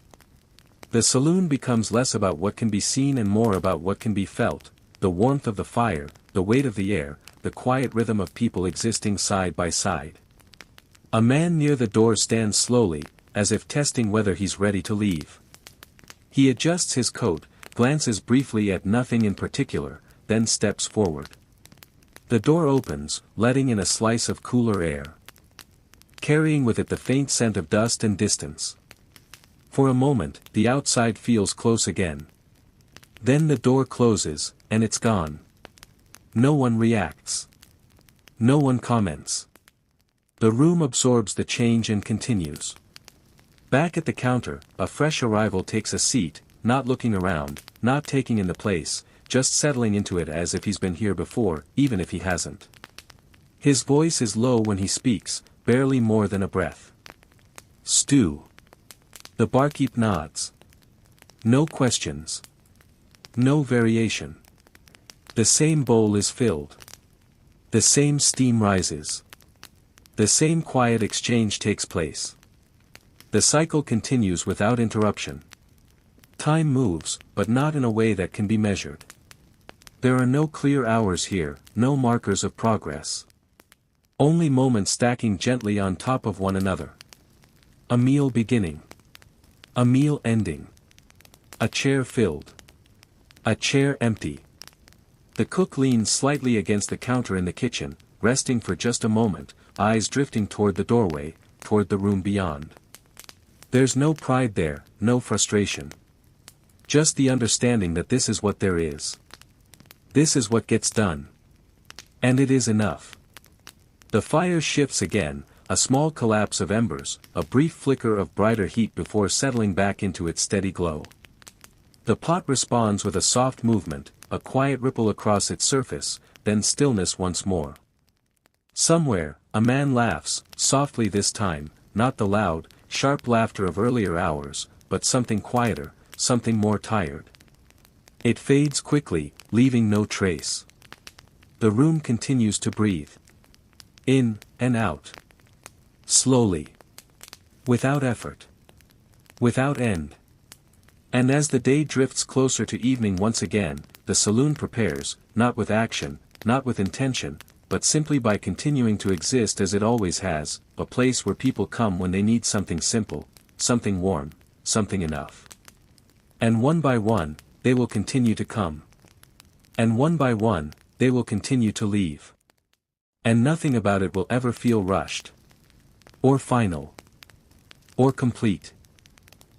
The saloon becomes less about what can be seen and more about what can be felt, the warmth of the fire, the weight of the air, the quiet rhythm of people existing side by side. A man near the door stands slowly, as if testing whether he's ready to leave. He adjusts his coat, glances briefly at nothing in particular, then steps forward. The door opens, letting in a slice of cooler air. Carrying with it the faint scent of dust and distance. For a moment, the outside feels close again. Then the door closes, and it's gone. No one reacts. No one comments. The room absorbs the change and continues. Back at the counter, a fresh arrival takes a seat, not looking around, not taking in the place, just settling into it as if he's been here before, even if he hasn't. His voice is low when he speaks, barely more than a breath. Stew. The barkeep nods. No questions. No variation. The same bowl is filled. The same steam rises. The same quiet exchange takes place. The cycle continues without interruption. Time moves, but not in a way that can be measured. There are no clear hours here, no markers of progress. Only moments stacking gently on top of one another. A meal beginning. A meal ending. A chair filled. A chair empty. The cook leans slightly against the counter in the kitchen, resting for just a moment, eyes drifting toward the doorway, toward the room beyond. There's no pride there, no frustration. Just the understanding that this is what there is. This is what gets done. And it is enough. The fire shifts again, a small collapse of embers, a brief flicker of brighter heat before settling back into its steady glow. The pot responds with a soft movement, a quiet ripple across its surface, then stillness once more. Somewhere, a man laughs, softly this time, not the loud, sharp laughter of earlier hours, but something quieter, something more tired. It fades quickly, leaving no trace. The room continues to breathe. In, and out. Slowly. Without effort. Without end. And as the day drifts closer to evening once again, the saloon prepares, not with action, not with intention, but simply by continuing to exist as it always has, a place where people come when they need something simple, something warm, something enough. And one by one, they will continue to come. And one by one, they will continue to leave. And nothing about it will ever feel rushed. Or final. Or complete.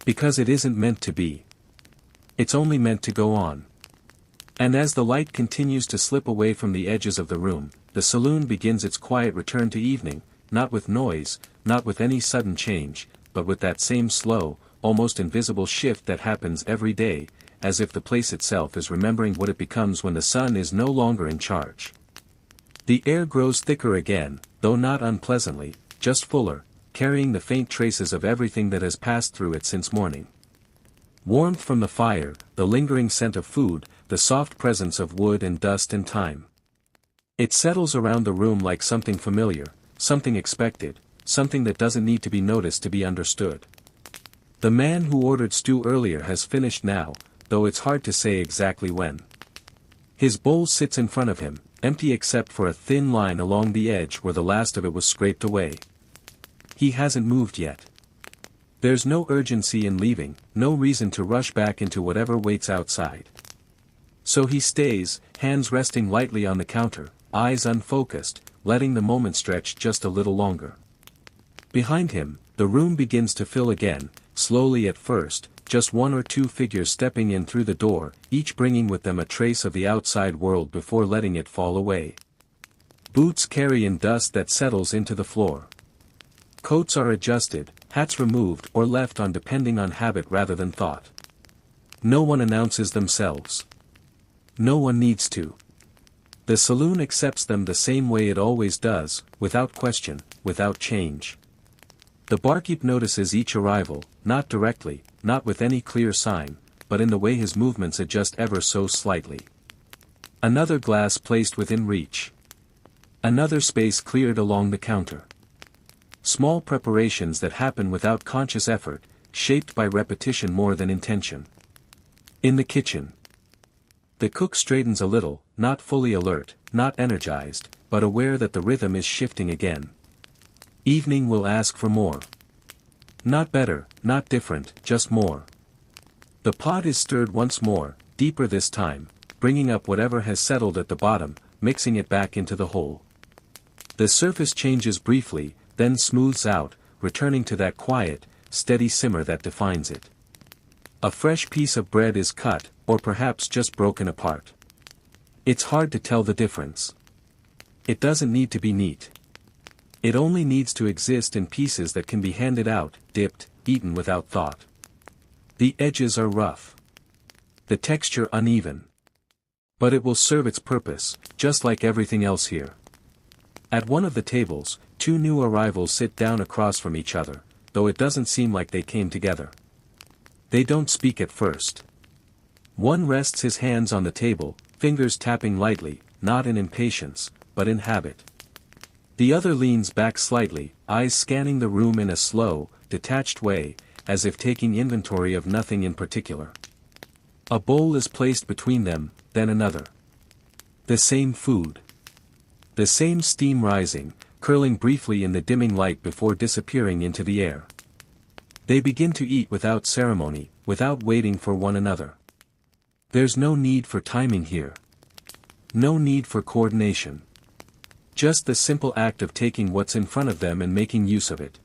Because it isn't meant to be. It's only meant to go on. And as the light continues to slip away from the edges of the room, the saloon begins its quiet return to evening, not with noise, not with any sudden change, but with that same slow, almost invisible shift that happens every day, as if the place itself is remembering what it becomes when the sun is no longer in charge. The air grows thicker again, though not unpleasantly, just fuller, carrying the faint traces of everything that has passed through it since morning. Warmth from the fire, the lingering scent of food, the soft presence of wood and dust and time. It settles around the room like something familiar, something expected, something that doesn't need to be noticed to be understood. The man who ordered stew earlier has finished now, though it's hard to say exactly when. His bowl sits in front of him, empty except for a thin line along the edge where the last of it was scraped away. He hasn't moved yet. There's no urgency in leaving, no reason to rush back into whatever waits outside. So he stays, hands resting lightly on the counter, eyes unfocused, letting the moment stretch just a little longer. Behind him, the room begins to fill again, slowly at first, just one or two figures stepping in through the door, each bringing with them a trace of the outside world before letting it fall away. Boots carry in dust that settles into the floor. Coats are adjusted, hats removed or left on depending on habit rather than thought. No one announces themselves. No one needs to. The saloon accepts them the same way it always does, without question, without change. The barkeep notices each arrival, not directly, not with any clear sign, but in the way his movements adjust ever so slightly. Another glass placed within reach. Another space cleared along the counter. Small preparations that happen without conscious effort, shaped by repetition more than intention. In the kitchen. The cook straightens a little, not fully alert, not energized, but aware that the rhythm is shifting again. Evening will ask for more. Not better, not different, just more. The pot is stirred once more, deeper this time, bringing up whatever has settled at the bottom, mixing it back into the whole. The surface changes briefly, then smooths out, returning to that quiet, steady simmer that defines it. A fresh piece of bread is cut, or perhaps just broken apart. It's hard to tell the difference. It doesn't need to be neat. It only needs to exist in pieces that can be handed out, dipped, eaten without thought. The edges are rough. The texture uneven. But it will serve its purpose, just like everything else here. At one of the tables, two new arrivals sit down across from each other, though it doesn't seem like they came together. They don't speak at first. One rests his hands on the table, fingers tapping lightly, not in impatience, but in habit. The other leans back slightly, eyes scanning the room in a slow, detached way, as if taking inventory of nothing in particular. A bowl is placed between them, then another. The same food. The same steam rising, curling briefly in the dimming light before disappearing into the air. They begin to eat without ceremony, without waiting for one another. There's no need for timing here. No need for coordination. Just the simple act of taking what's in front of them and making use of it.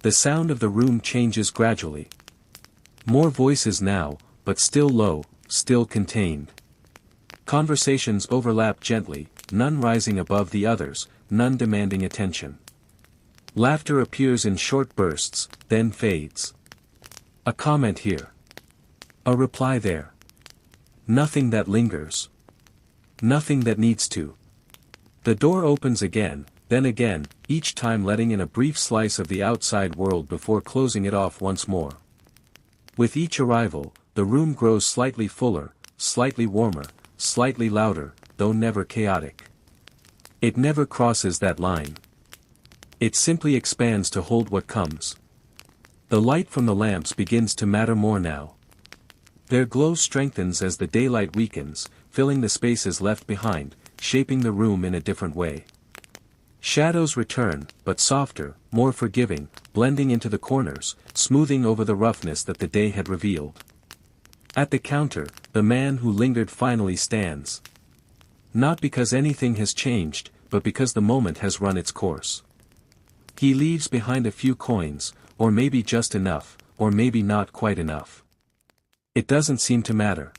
The sound of the room changes gradually. More voices now, but still low, still contained. Conversations overlap gently, none rising above the others, none demanding attention. Laughter appears in short bursts, then fades. A comment here. A reply there. Nothing that lingers. Nothing that needs to. The door opens again, then again, each time letting in a brief slice of the outside world before closing it off once more. With each arrival, the room grows slightly fuller, slightly warmer, slightly louder, though never chaotic. It never crosses that line. It simply expands to hold what comes. The light from the lamps begins to matter more now. Their glow strengthens as the daylight weakens, filling the spaces left behind, shaping the room in a different way. Shadows return, but softer, more forgiving, blending into the corners, smoothing over the roughness that the day had revealed. At the counter, the man who lingered finally stands. Not because anything has changed, but because the moment has run its course. He leaves behind a few coins, or maybe just enough, or maybe not quite enough. It doesn't seem to matter.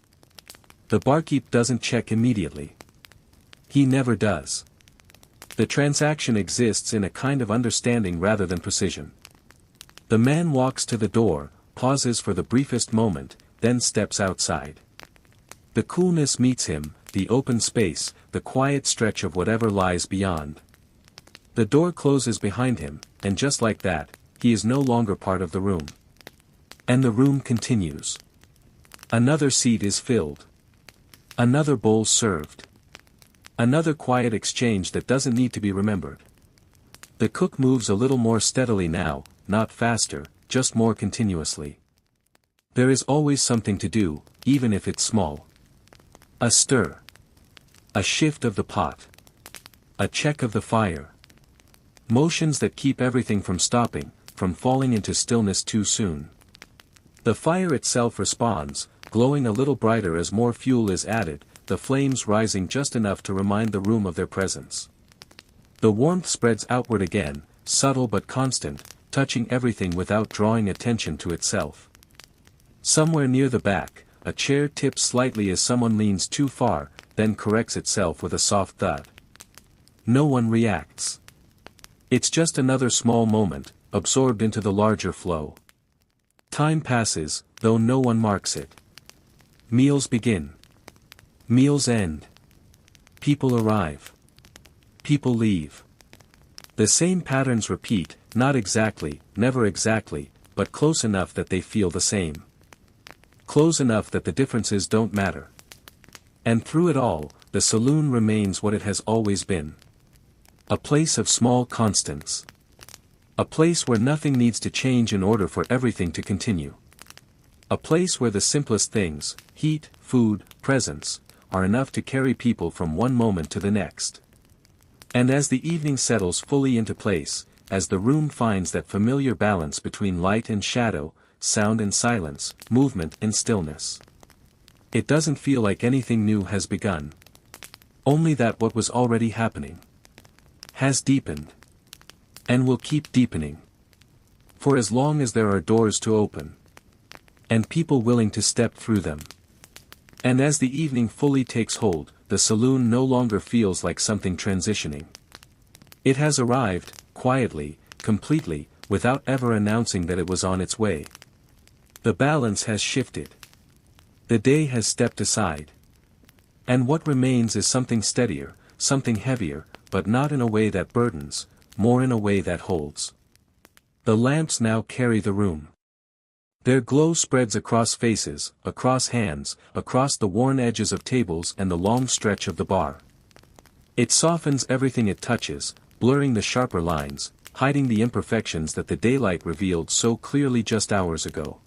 The barkeep doesn't check immediately. He never does. The transaction exists in a kind of understanding rather than precision. The man walks to the door, pauses for the briefest moment, then steps outside. The coolness meets him, the open space, the quiet stretch of whatever lies beyond. The door closes behind him, and just like that, he is no longer part of the room. And the room continues. Another seat is filled. Another bowl served. Another quiet exchange that doesn't need to be remembered. The cook moves a little more steadily now, not faster, just more continuously. There is always something to do, even if it's small. A stir. A shift of the pot. A check of the fire. Motions that keep everything from stopping, from falling into stillness too soon. The fire itself responds, glowing a little brighter as more fuel is added, the flames rising just enough to remind the room of their presence. The warmth spreads outward again, subtle but constant, touching everything without drawing attention to itself. Somewhere near the back, a chair tips slightly as someone leans too far, then corrects itself with a soft thud. No one reacts. It's just another small moment, absorbed into the larger flow. Time passes, though no one marks it. Meals begin. Meals end. People arrive. People leave. The same patterns repeat, not exactly, never exactly, but close enough that they feel the same. Close enough that the differences don't matter. And through it all, the saloon remains what it has always been. A place of small constants. A place where nothing needs to change in order for everything to continue. A place where the simplest things, heat, food, presence, are enough to carry people from one moment to the next. And as the evening settles fully into place, as the room finds that familiar balance between light and shadow, sound and silence, movement and stillness, it doesn't feel like anything new has begun. Only that what was already happening has deepened. And will keep deepening. For as long as there are doors to open. And people willing to step through them. And as the evening fully takes hold, the saloon no longer feels like something transitioning. It has arrived, quietly, completely, without ever announcing that it was on its way. The balance has shifted. The day has stepped aside. And what remains is something steadier, something heavier, but not in a way that burdens, more in a way that holds. The lamps now carry the room. Their glow spreads across faces, across hands, across the worn edges of tables and the long stretch of the bar. It softens everything it touches, blurring the sharper lines, hiding the imperfections that the daylight revealed so clearly just hours ago.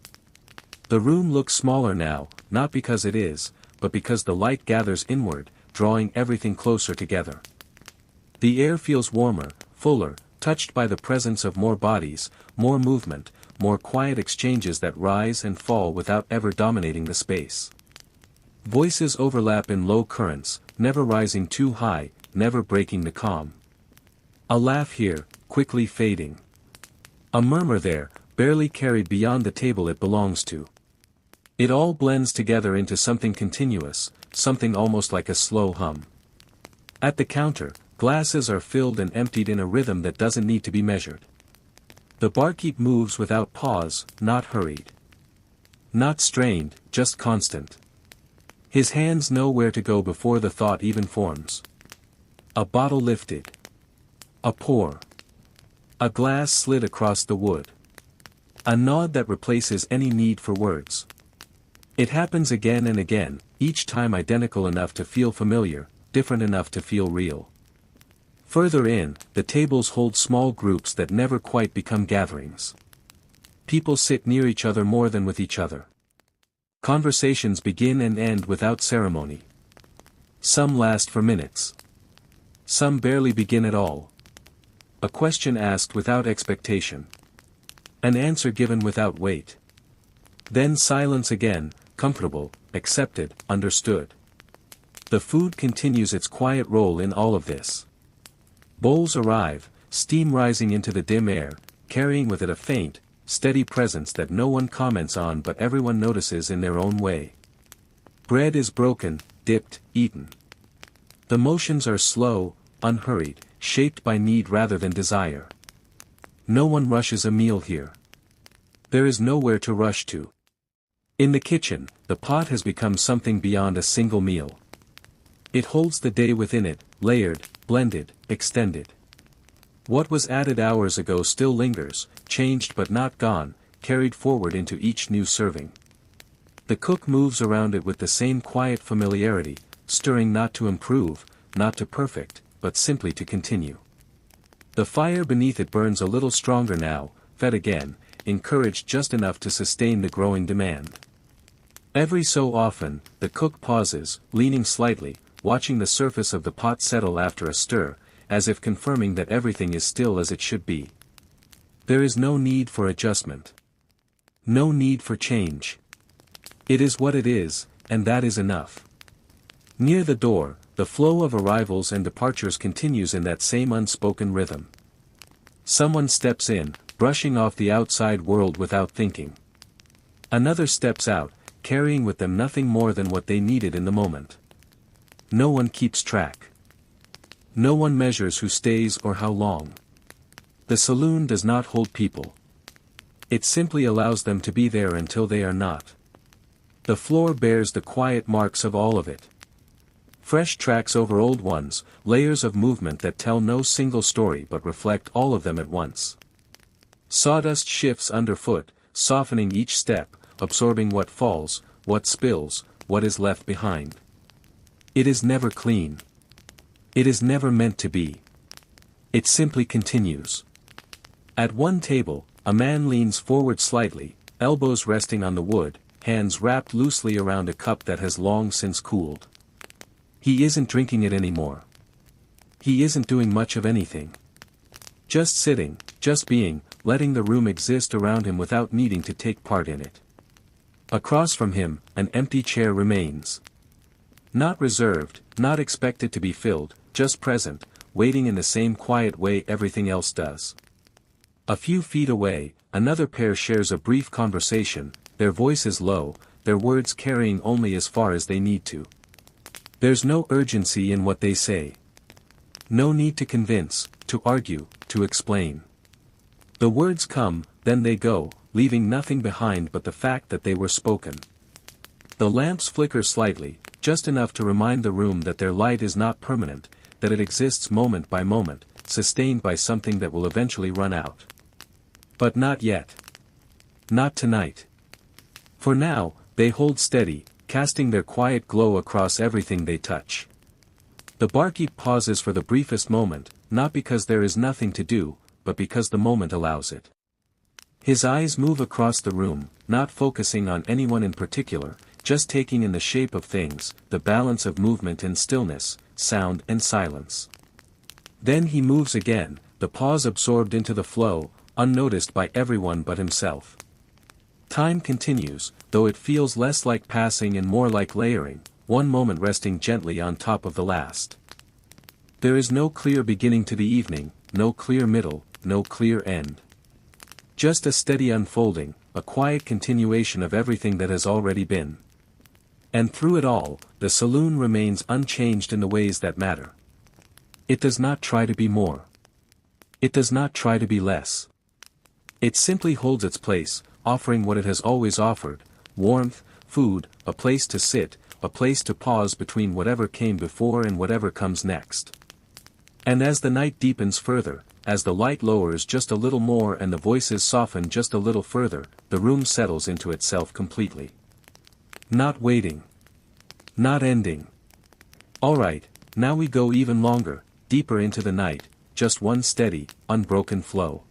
The room looks smaller now, not because it is, but because the light gathers inward, drawing everything closer together. The air feels warmer, fuller, touched by the presence of more bodies, more movement, more quiet exchanges that rise and fall without ever dominating the space. Voices overlap in low currents, never rising too high, never breaking the calm. A laugh here, quickly fading. A murmur there, barely carried beyond the table it belongs to. It all blends together into something continuous, something almost like a slow hum. At the counter, glasses are filled and emptied in a rhythm that doesn't need to be measured. The barkeep moves without pause, not hurried. Not strained, just constant. His hands know where to go before the thought even forms. A bottle lifted. A pour. A glass slid across the wood. A nod that replaces any need for words. It happens again and again, each time identical enough to feel familiar, different enough to feel real. Further in, the tables hold small groups that never quite become gatherings. People sit near each other more than with each other. Conversations begin and end without ceremony. Some last for minutes. Some barely begin at all. A question asked without expectation. An answer given without weight. Then silence again, comfortable, accepted, understood. The food continues its quiet role in all of this. Bowls arrive, steam rising into the dim air, carrying with it a faint, steady presence that no one comments on but everyone notices in their own way. Bread is broken, dipped, eaten. The motions are slow, unhurried, shaped by need rather than desire. No one rushes a meal here. There is nowhere to rush to. In the kitchen, the pot has become something beyond a single meal. It holds the day within it, layered, blended, extended. What was added hours ago still lingers, changed but not gone, carried forward into each new serving. The cook moves around it with the same quiet familiarity, stirring not to improve, not to perfect, but simply to continue. The fire beneath it burns a little stronger now, fed again, encouraged just enough to sustain the growing demand. Every so often, the cook pauses, leaning slightly, watching the surface of the pot settle after a stir, as if confirming that everything is still as it should be. There is no need for adjustment. No need for change. It is what it is, and that is enough. Near the door, the flow of arrivals and departures continues in that same unspoken rhythm. Someone steps in, brushing off the outside world without thinking. Another steps out, carrying with them nothing more than what they needed in the moment. No one keeps track. No one measures who stays or how long. The saloon does not hold people. It simply allows them to be there until they are not. The floor bears the quiet marks of all of it. Fresh tracks over old ones, layers of movement that tell no single story but reflect all of them at once. Sawdust shifts underfoot, softening each step, absorbing what falls, what spills, what is left behind. It is never clean. It is never meant to be. It simply continues. At one table, a man leans forward slightly, elbows resting on the wood, hands wrapped loosely around a cup that has long since cooled. He isn't drinking it anymore. He isn't doing much of anything. Just sitting, just being, letting the room exist around him without needing to take part in it. Across from him, an empty chair remains. Not reserved, not expected to be filled, just present, waiting in the same quiet way everything else does. A few feet away, another pair shares a brief conversation, their voices low, their words carrying only as far as they need to. There's no urgency in what they say. No need to convince, to argue, to explain. The words come, then they go, leaving nothing behind but the fact that they were spoken. The lamps flicker slightly, just enough to remind the room that their light is not permanent, that it exists moment by moment, sustained by something that will eventually run out. But not yet. Not tonight. For now, they hold steady, casting their quiet glow across everything they touch. The barkeep pauses for the briefest moment, not because there is nothing to do, but because the moment allows it. His eyes move across the room, not focusing on anyone in particular, just taking in the shape of things, the balance of movement and stillness, sound and silence. Then he moves again, the pause absorbed into the flow, unnoticed by everyone but himself. Time continues, though it feels less like passing and more like layering, one moment resting gently on top of the last. There is no clear beginning to the evening, no clear middle, no clear end. Just a steady unfolding, a quiet continuation of everything that has already been. And through it all, the saloon remains unchanged in the ways that matter. It does not try to be more. It does not try to be less. It simply holds its place, offering what it has always offered: warmth, food, a place to sit, a place to pause between whatever came before and whatever comes next. And as the night deepens further, as the light lowers just a little more and the voices soften just a little further, the room settles into itself completely. Not waiting. Not ending. Alright, now we go even longer, deeper into the night, just one steady, unbroken flow.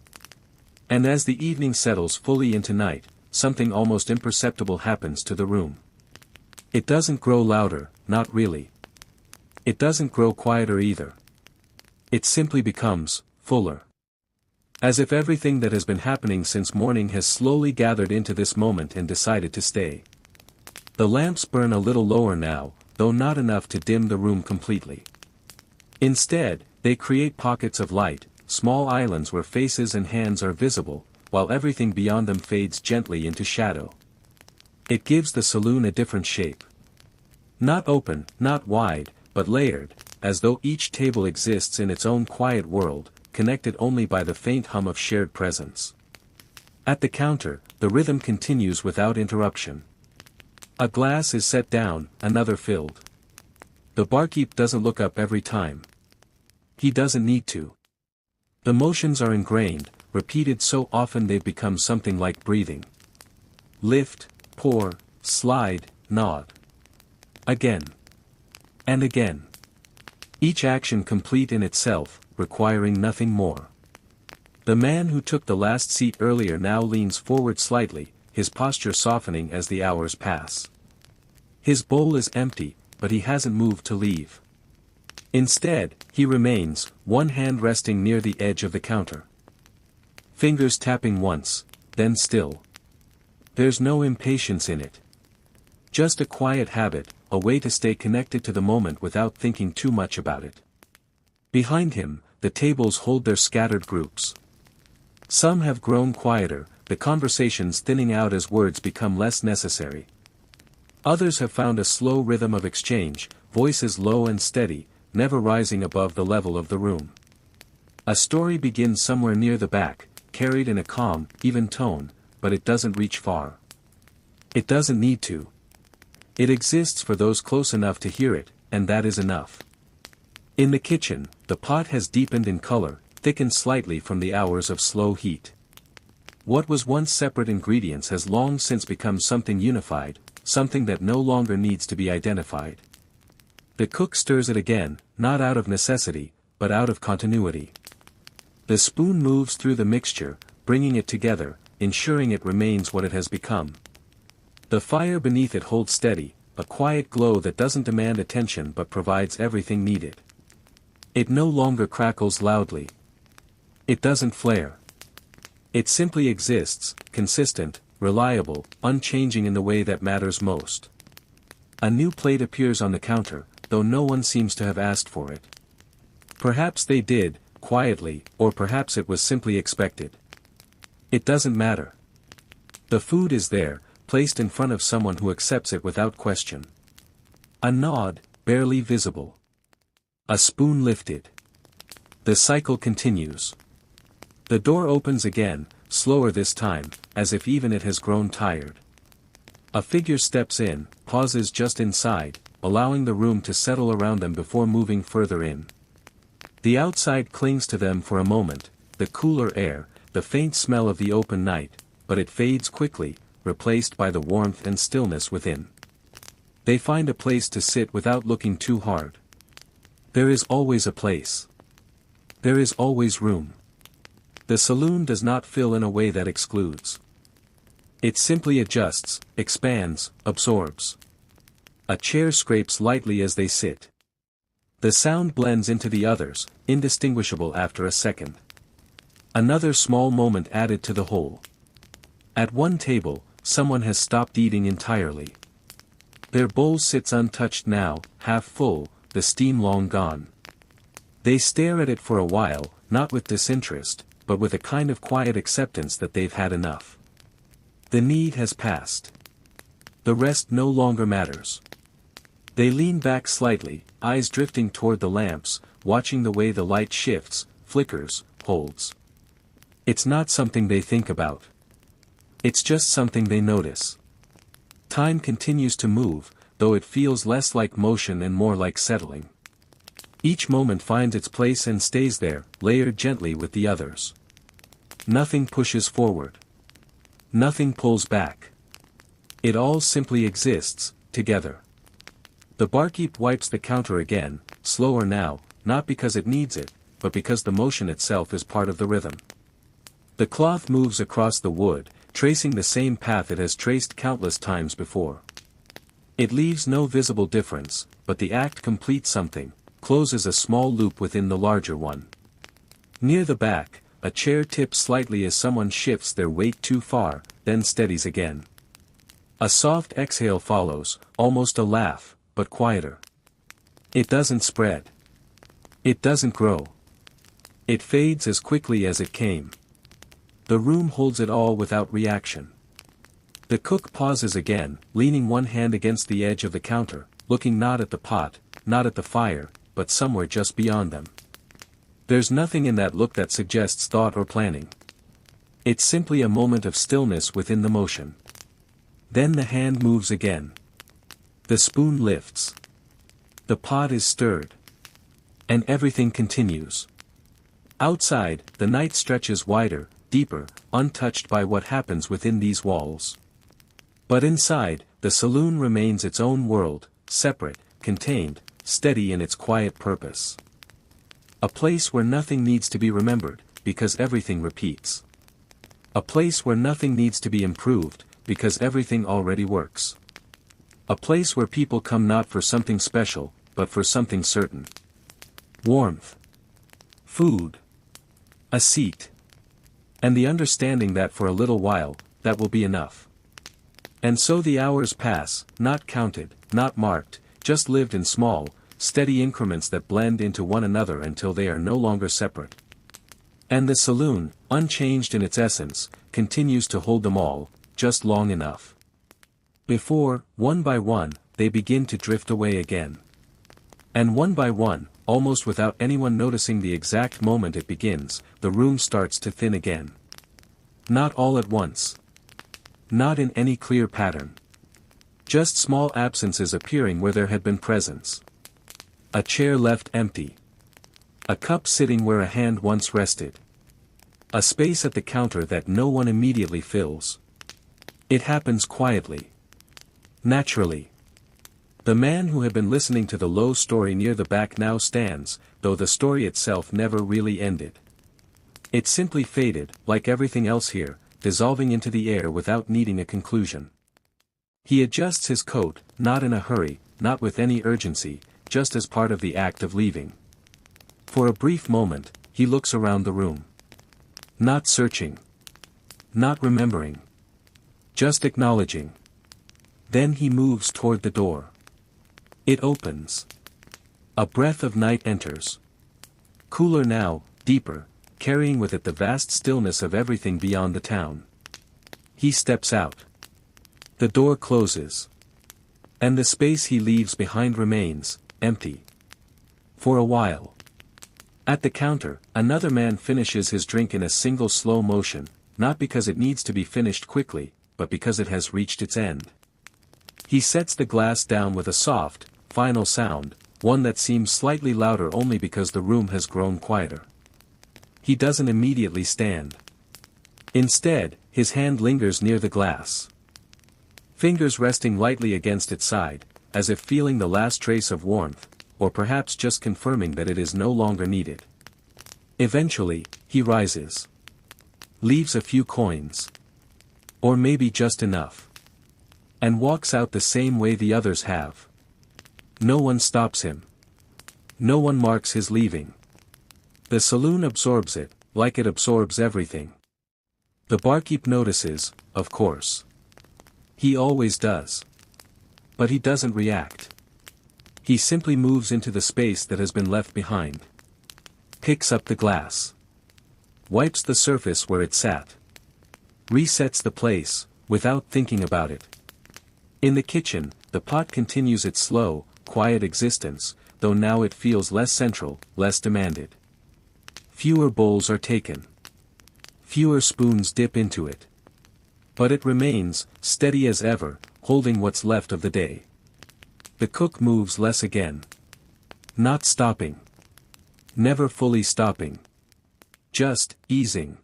And as the evening settles fully into night, something almost imperceptible happens to the room. It doesn't grow louder, not really. It doesn't grow quieter either. It simply becomes fuller. As if everything that has been happening since morning has slowly gathered into this moment and decided to stay. The lamps burn a little lower now, though not enough to dim the room completely. Instead, they create pockets of light, small islands where faces and hands are visible, while everything beyond them fades gently into shadow. It gives the saloon a different shape. Not open, not wide, but layered, as though each table exists in its own quiet world, connected only by the faint hum of shared presence. At the counter, the rhythm continues without interruption. A glass is set down, another filled. The barkeep doesn't look up every time. He doesn't need to. The motions are ingrained, repeated so often they've become something like breathing. Lift, pour, slide, nod. Again. And again. Each action complete in itself, requiring nothing more. The man who took the last seat earlier now leans forward slightly, his posture softening as the hours pass. His bowl is empty, but he hasn't moved to leave. Instead, he remains, one hand resting near the edge of the counter. Fingers tapping once, then still. There's no impatience in it. Just a quiet habit, a way to stay connected to the moment without thinking too much about it. Behind him, the tables hold their scattered groups. Some have grown quieter, the conversations thinning out as words become less necessary. Others have found a slow rhythm of exchange, voices low and steady, never rising above the level of the room. A story begins somewhere near the back, carried in a calm, even tone, but it doesn't reach far. It doesn't need to. It exists for those close enough to hear it, and that is enough. In the kitchen, the pot has deepened in color, thickened slightly from the hours of slow heat. What was once separate ingredients has long since become something unified, something that no longer needs to be identified. The cook stirs it again, not out of necessity, but out of continuity. The spoon moves through the mixture, bringing it together, ensuring it remains what it has become. The fire beneath it holds steady, a quiet glow that doesn't demand attention but provides everything needed. It no longer crackles loudly. It doesn't flare. It simply exists, consistent, reliable, unchanging in the way that matters most. A new plate appears on the counter, though no one seems to have asked for it. Perhaps they did, quietly, or perhaps it was simply expected. It doesn't matter. The food is there, placed in front of someone who accepts it without question. A nod, barely visible. A spoon lifted. The cycle continues. The door opens again, slower this time, as if even it has grown tired. A figure steps in, pauses just inside, allowing the room to settle around them before moving further in. The outside clings to them for a moment, the cooler air, the faint smell of the open night, but it fades quickly, replaced by the warmth and stillness within. They find a place to sit without looking too hard. There is always a place. There is always room. The saloon does not fill in a way that excludes. It simply adjusts, expands, absorbs. A chair scrapes lightly as they sit. The sound blends into the others, indistinguishable after a second. Another small moment added to the whole. At one table, someone has stopped eating entirely. Their bowl sits untouched now, half full, the steam long gone. They stare at it for a while, not with disinterest, but with a kind of quiet acceptance that they've had enough. The need has passed. The rest no longer matters. They lean back slightly, eyes drifting toward the lamps, watching the way the light shifts, flickers, holds. It's not something they think about. It's just something they notice. Time continues to move, though it feels less like motion and more like settling. Each moment finds its place and stays there, layered gently with the others. Nothing pushes forward. Nothing pulls back. It all simply exists, together. The barkeep wipes the counter again, slower now, not because it needs it, but because the motion itself is part of the rhythm. The cloth moves across the wood, tracing the same path it has traced countless times before. It leaves no visible difference, but the act completes something, closes a small loop within the larger one. Near the back, a chair tips slightly as someone shifts their weight too far, then steadies again. A soft exhale follows, almost a laugh, but quieter. It doesn't spread. It doesn't grow. It fades as quickly as it came. The room holds it all without reaction. The cook pauses again, leaning one hand against the edge of the counter, looking not at the pot, not at the fire, but somewhere just beyond them. There's nothing in that look that suggests thought or planning. It's simply a moment of stillness within the motion. Then the hand moves again. The spoon lifts. The pot is stirred. And everything continues. Outside, the night stretches wider, deeper, untouched by what happens within these walls. But inside, the saloon remains its own world, separate, contained, steady in its quiet purpose. A place where nothing needs to be remembered, because everything repeats. A place where nothing needs to be improved, because everything already works. A place where people come not for something special, but for something certain. Warmth. Food. A seat. And the understanding that for a little while, that will be enough. And so the hours pass, not counted, not marked, just lived in small, steady increments that blend into one another until they are no longer separate. And the saloon, unchanged in its essence, continues to hold them all, just long enough. Before, one by one, they begin to drift away again. And one by one, almost without anyone noticing the exact moment it begins, the room starts to thin again. Not all at once. Not in any clear pattern. Just small absences appearing where there had been presence. A chair left empty. A cup sitting where a hand once rested. A space at the counter that no one immediately fills. It happens quietly. Naturally. The man who had been listening to the low story near the back now stands, though the story itself never really ended. It simply faded, like everything else here, dissolving into the air without needing a conclusion. He adjusts his coat, not in a hurry, not with any urgency, just as part of the act of leaving. For a brief moment, he looks around the room. Not searching. Not remembering. Just acknowledging. Then he moves toward the door. It opens. A breath of night enters. Cooler now, deeper, carrying with it the vast stillness of everything beyond the town. He steps out. The door closes. And the space he leaves behind remains, empty. For a while. At the counter, another man finishes his drink in a single slow motion, not because it needs to be finished quickly, but because it has reached its end. He sets the glass down with a soft, final sound, one that seems slightly louder only because the room has grown quieter. He doesn't immediately stand. Instead, his hand lingers near the glass. Fingers resting lightly against its side, as if feeling the last trace of warmth, or perhaps just confirming that it is no longer needed. Eventually, he rises. leaves a few coins. Or maybe just enough. And walks out the same way the others have. No one stops him. No one marks his leaving. The saloon absorbs it, like it absorbs everything. The barkeep notices, of course. He always does. But he doesn't react. He simply moves into the space that has been left behind. Picks up the glass. Wipes the surface where it sat. Resets the place, without thinking about it. In the kitchen, the pot continues its slow, quiet existence, though now it feels less central, less demanded. Fewer bowls are taken. Fewer spoons dip into it. But it remains, steady as ever, holding what's left of the day. The cook moves less again. Not stopping. Never fully stopping. Just, easing.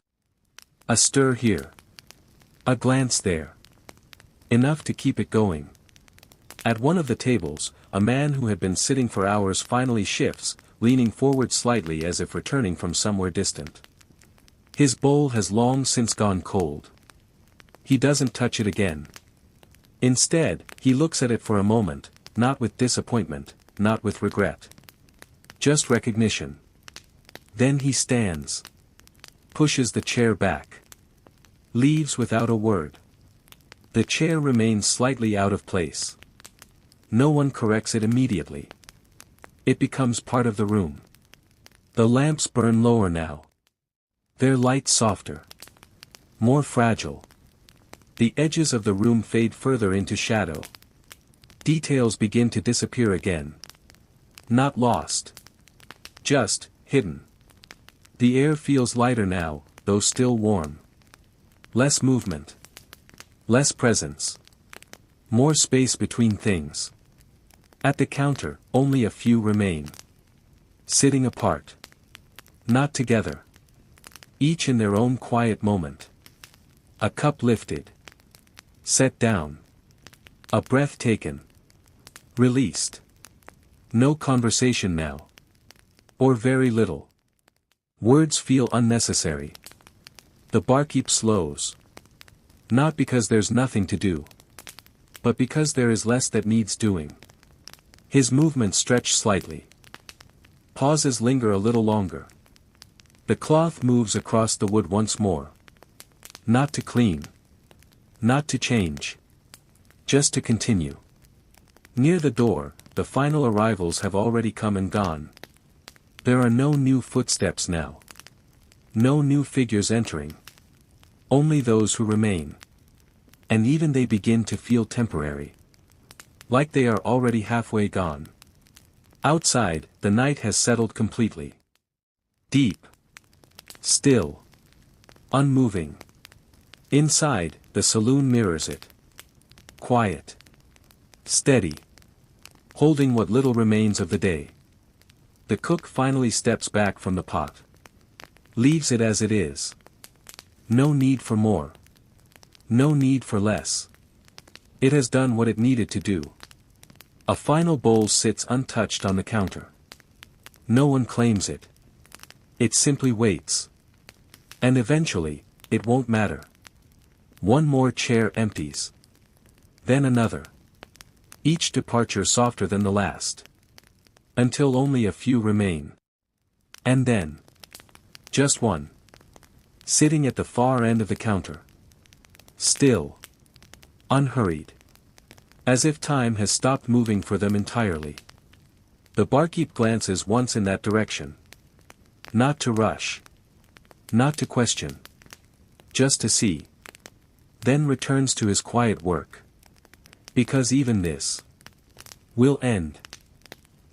A stir here. A glance there. Enough to keep it going. At one of the tables, a man who had been sitting for hours finally shifts, leaning forward slightly as if returning from somewhere distant. His bowl has long since gone cold. He doesn't touch it again. Instead, he looks at it for a moment, not with disappointment, not with regret. Just recognition. Then he stands. Pushes the chair back. Leaves without a word. The chair remains slightly out of place. No one corrects it immediately. It becomes part of the room. The lamps burn lower now. Their light softer. More fragile. The edges of the room fade further into shadow. Details begin to disappear again. Not lost. Just, hidden. The air feels lighter now, though still warm. Less movement. Less presence. More space between things. At the counter, only a few remain. Sitting apart. Not together. Each in their own quiet moment. A cup lifted. Set down. A breath taken. Released. No conversation now. Or very little. Words feel unnecessary. The barkeep slows. Not because there's nothing to do. But because there is less that needs doing. His movements stretch slightly. Pauses linger a little longer. The cloth moves across the wood once more. Not to clean. Not to change. Just to continue. Near the door, the final arrivals have already come and gone. There are no new footsteps now. No new figures entering. Only those who remain. And even they begin to feel temporary. Like they are already halfway gone. Outside, the night has settled completely. Deep. Still. Unmoving. Inside, the saloon mirrors it. Quiet. Steady. Holding what little remains of the day. The cook finally steps back from the pot. Leaves it as it is. No need for more. No need for less. It has done what it needed to do. A final bowl sits untouched on the counter. No one claims it. It simply waits. And eventually, it won't matter. One more chair empties. Then another. Each departure softer than the last. Until only a few remain. And then. Just one. Sitting at the far end of the counter. Still. Unhurried. As if time has stopped moving for them entirely. The barkeep glances once in that direction. Not to rush. Not to question. Just to see. Then returns to his quiet work. Because even this will end.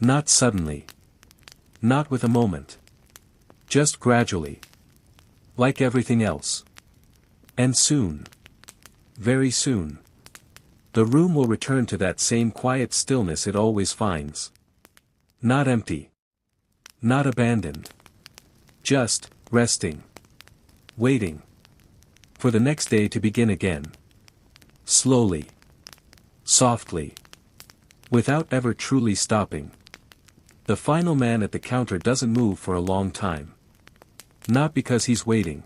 Not suddenly. Not with a moment. Just gradually. Like everything else. And soon. Very soon. The room will return to that same quiet stillness it always finds. Not empty. Not abandoned. Just, resting. Waiting. For the next day to begin again. Slowly. Softly. Without ever truly stopping. The final man at the counter doesn't move for a long time. Not because he's waiting.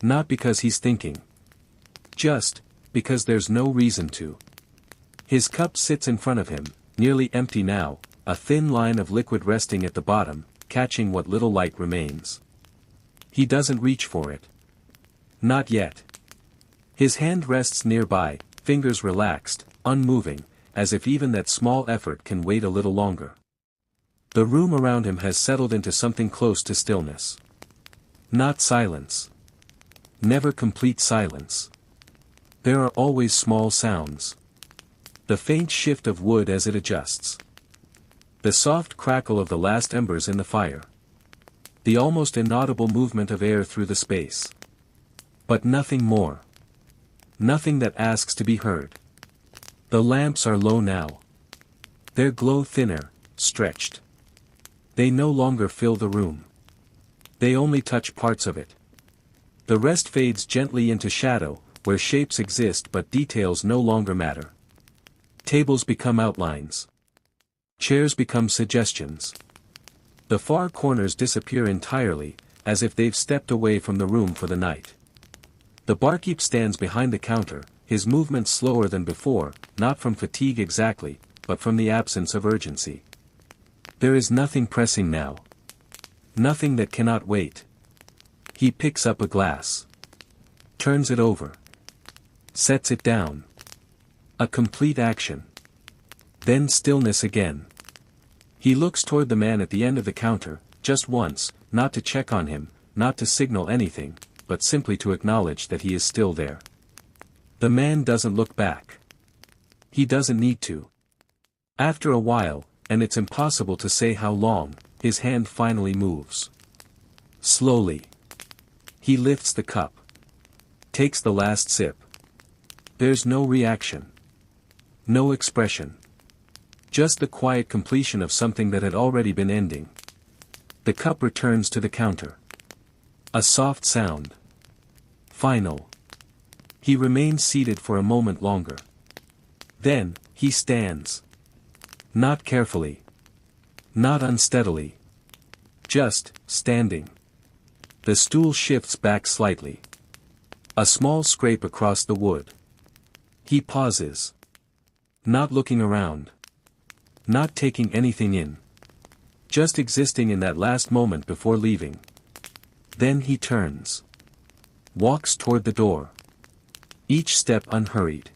Not because he's thinking. Just because there's no reason to. His cup sits in front of him, nearly empty now, a thin line of liquid resting at the bottom, catching what little light remains. He doesn't reach for it. Not yet. His hand rests nearby, fingers relaxed, unmoving, as if even that small effort can wait a little longer. The room around him has settled into something close to stillness. Not silence. Never complete silence. There are always small sounds. The faint shift of wood as it adjusts. The soft crackle of the last embers in the fire. The almost inaudible movement of air through the space. But nothing more. Nothing that asks to be heard. The lamps are low now. Their glow thinner, stretched. They no longer fill the room. They only touch parts of it. The rest fades gently into shadow, where shapes exist but details no longer matter. Tables become outlines. Chairs become suggestions. The far corners disappear entirely, as if they've stepped away from the room for the night. The barkeep stands behind the counter, his movements slower than before, not from fatigue exactly, but from the absence of urgency. There is nothing pressing now. Nothing that cannot wait. He picks up a glass. Turns it over. Sets it down. A complete action. Then stillness again. He looks toward the man at the end of the counter, just once, not to check on him, not to signal anything, but simply to acknowledge that he is still there. The man doesn't look back. He doesn't need to. After a while, and it's impossible to say how long, his hand finally moves. Slowly. He lifts the cup. Takes the last sip. There's no reaction. No expression. Just the quiet completion of something that had already been ending. The cup returns to the counter. A soft sound. Final. He remains seated for a moment longer. Then, he stands. Not carefully. Not unsteadily. Just, standing. The stool shifts back slightly. A small scrape across the wood. He pauses. Not looking around. Not taking anything in. Just existing in that last moment before leaving. Then he turns. Walks toward the door. Each step unhurried.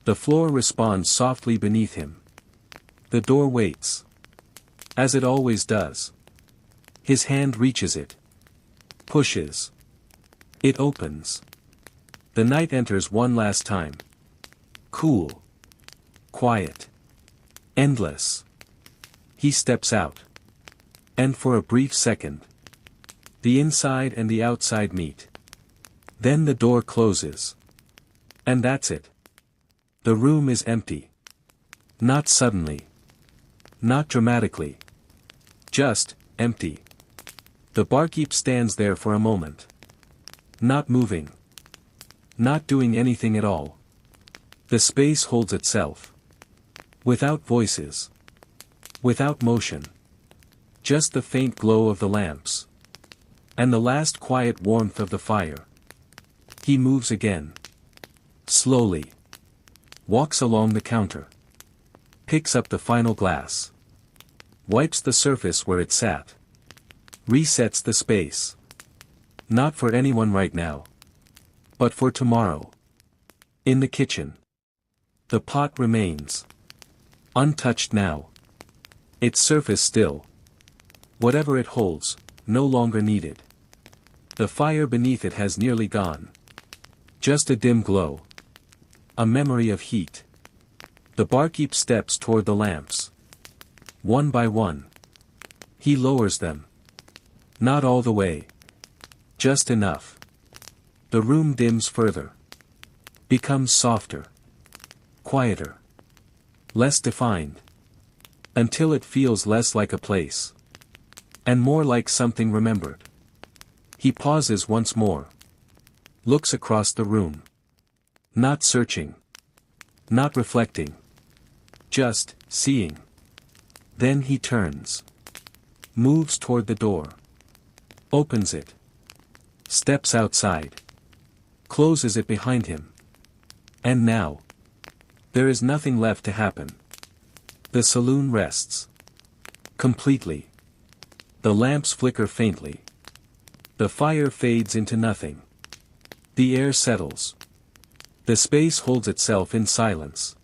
The floor responds softly beneath him. The door waits. As it always does. His hand reaches it. Pushes. It opens. The night enters one last time. Cool. Quiet. Endless. He steps out. And for a brief second. The inside and the outside meet. Then the door closes. And that's it. The room is empty. Not suddenly. Not dramatically. Just, empty. The barkeep stands there for a moment. Not moving. Not doing anything at all. The space holds itself. Without voices. Without motion. Just the faint glow of the lamps. And the last quiet warmth of the fire. He moves again. Slowly. Walks along the counter. Picks up the final glass. Wipes the surface where it sat. Resets the space. Not for anyone right now. But for tomorrow. In the kitchen. The pot remains. Untouched now. Its surface still. Whatever it holds, no longer needed. The fire beneath it has nearly gone. Just a dim glow. A memory of heat. The barkeep steps toward the lamps. One by one. He lowers them. Not all the way. Just enough. The room dims further. Becomes softer. Quieter. Less defined. Until it feels less like a place. And more like something remembered. He pauses once more. Looks across the room. Not searching. Not reflecting. Just, seeing. Then he turns. Moves toward the door. Opens it. steps outside. Closes it behind him. And now. There is nothing left to happen. The saloon rests. Completely. The lamps flicker faintly. The fire fades into nothing. The air settles. The space holds itself in silence.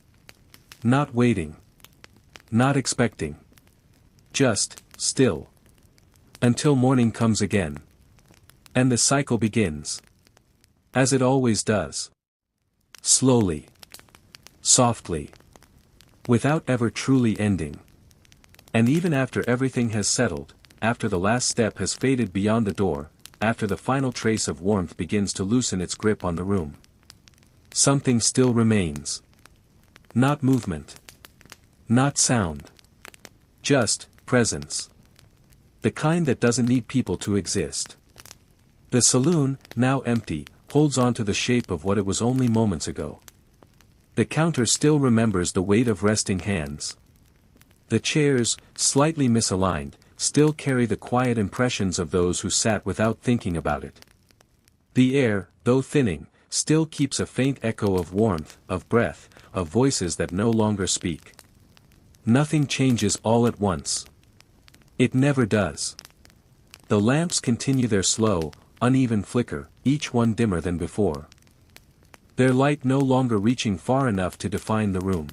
Not waiting. Not expecting. Just, still. Until morning comes again. And the cycle begins. As it always does. Slowly. Softly. Without ever truly ending. And even after everything has settled, after the last step has faded beyond the door, after the final trace of warmth begins to loosen its grip on the room, something still remains. Not movement. Not sound. Just presence. The kind that doesn't need people to exist. The saloon, now empty, holds on to the shape of what it was only moments ago. The counter still remembers the weight of resting hands. The chairs, slightly misaligned, still carry the quiet impressions of those who sat without thinking about it. The air, though thinning, still keeps a faint echo of warmth, of breath, of voices that no longer speak. Nothing changes all at once. It never does. The lamps continue their slow, uneven flicker, each one dimmer than before. Their light no longer reaching far enough to define the room.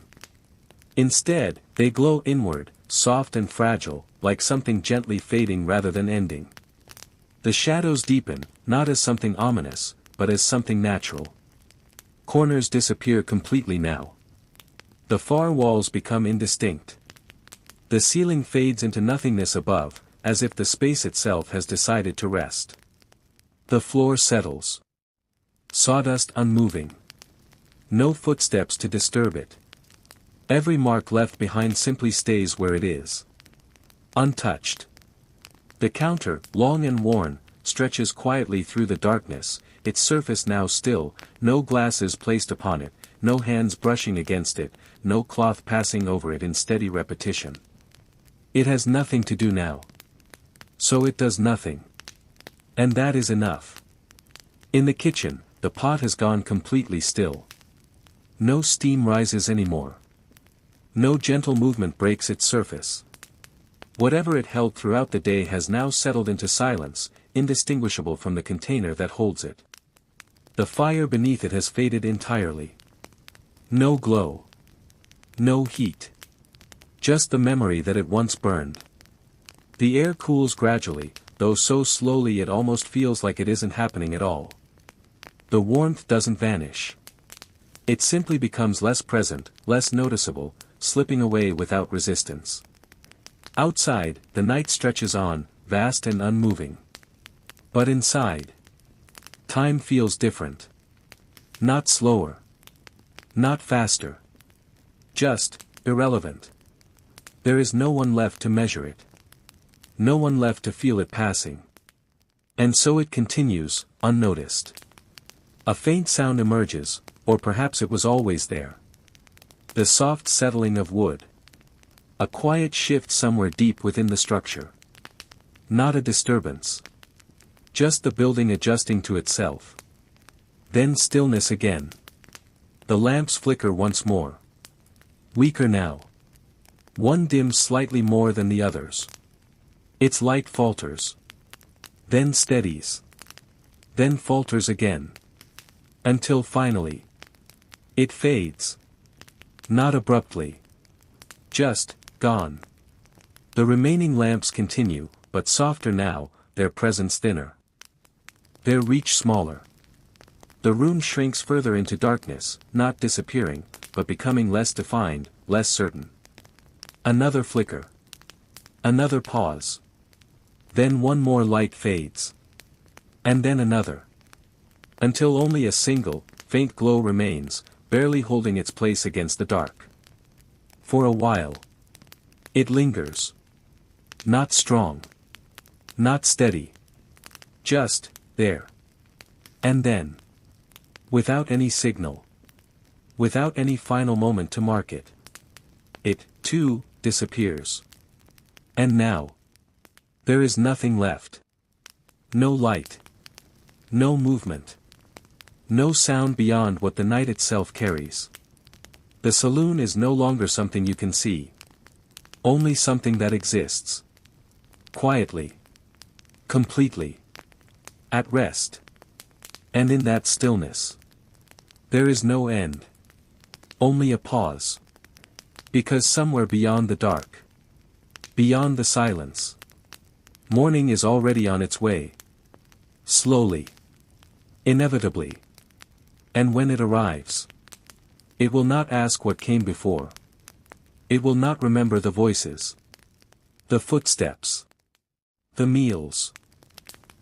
Instead, they glow inward, soft and fragile, like something gently fading rather than ending. The shadows deepen, not as something ominous, but as something natural. Corners disappear completely now. The far walls become indistinct. The ceiling fades into nothingness above, as if the space itself has decided to rest. The floor settles. Sawdust unmoving. No footsteps to disturb it. Every mark left behind simply stays where it is. Untouched. The counter, long and worn, stretches quietly through the darkness, its surface now still, no glasses placed upon it, no hands brushing against it, no cloth passing over it in steady repetition. It has nothing to do now. So it does nothing. And that is enough. In the kitchen, the pot has gone completely still. No steam rises anymore. No gentle movement breaks its surface. Whatever it held throughout the day has now settled into silence, indistinguishable from the container that holds it. The fire beneath it has faded entirely. No glow. No heat. Just the memory that it once burned. The air cools gradually, though so slowly it almost feels like it isn't happening at all. The warmth doesn't vanish. It simply becomes less present, less noticeable, slipping away without resistance. Outside, the night stretches on, vast and unmoving. But inside, time feels different. Not slower. Not faster. Just, irrelevant. There is no one left to measure it. No one left to feel it passing. And so it continues, unnoticed. A faint sound emerges, or perhaps it was always there. The soft settling of wood. A quiet shift somewhere deep within the structure. Not a disturbance. Just the building adjusting to itself. Then stillness again. The lamps flicker once more. Weaker now. One dims slightly more than the others. Its light falters. Then steadies. Then falters again. Until finally, it fades. Not abruptly. Just, gone. The remaining lamps continue, but softer now, their presence thinner. Their reach smaller. The room shrinks further into darkness, not disappearing, but becoming less defined, less certain. Another flicker. Another pause. Then one more light fades. And then another. Until only a single, faint glow remains, barely holding its place against the dark. For a while. It lingers. Not strong. Not steady. Just, there. And then. Without any signal. Without any final moment to mark it. It, too, disappears. And now. There is nothing left. No light. No movement. No sound beyond what the night itself carries. The saloon is no longer something you can see. Only something that exists. Quietly. Completely. At rest. And in that stillness, there is no end. Only a pause. Because somewhere beyond the dark, beyond the silence, morning is already on its way. Slowly. Inevitably. And when it arrives, it will not ask what came before. It will not remember the voices, the footsteps, the meals,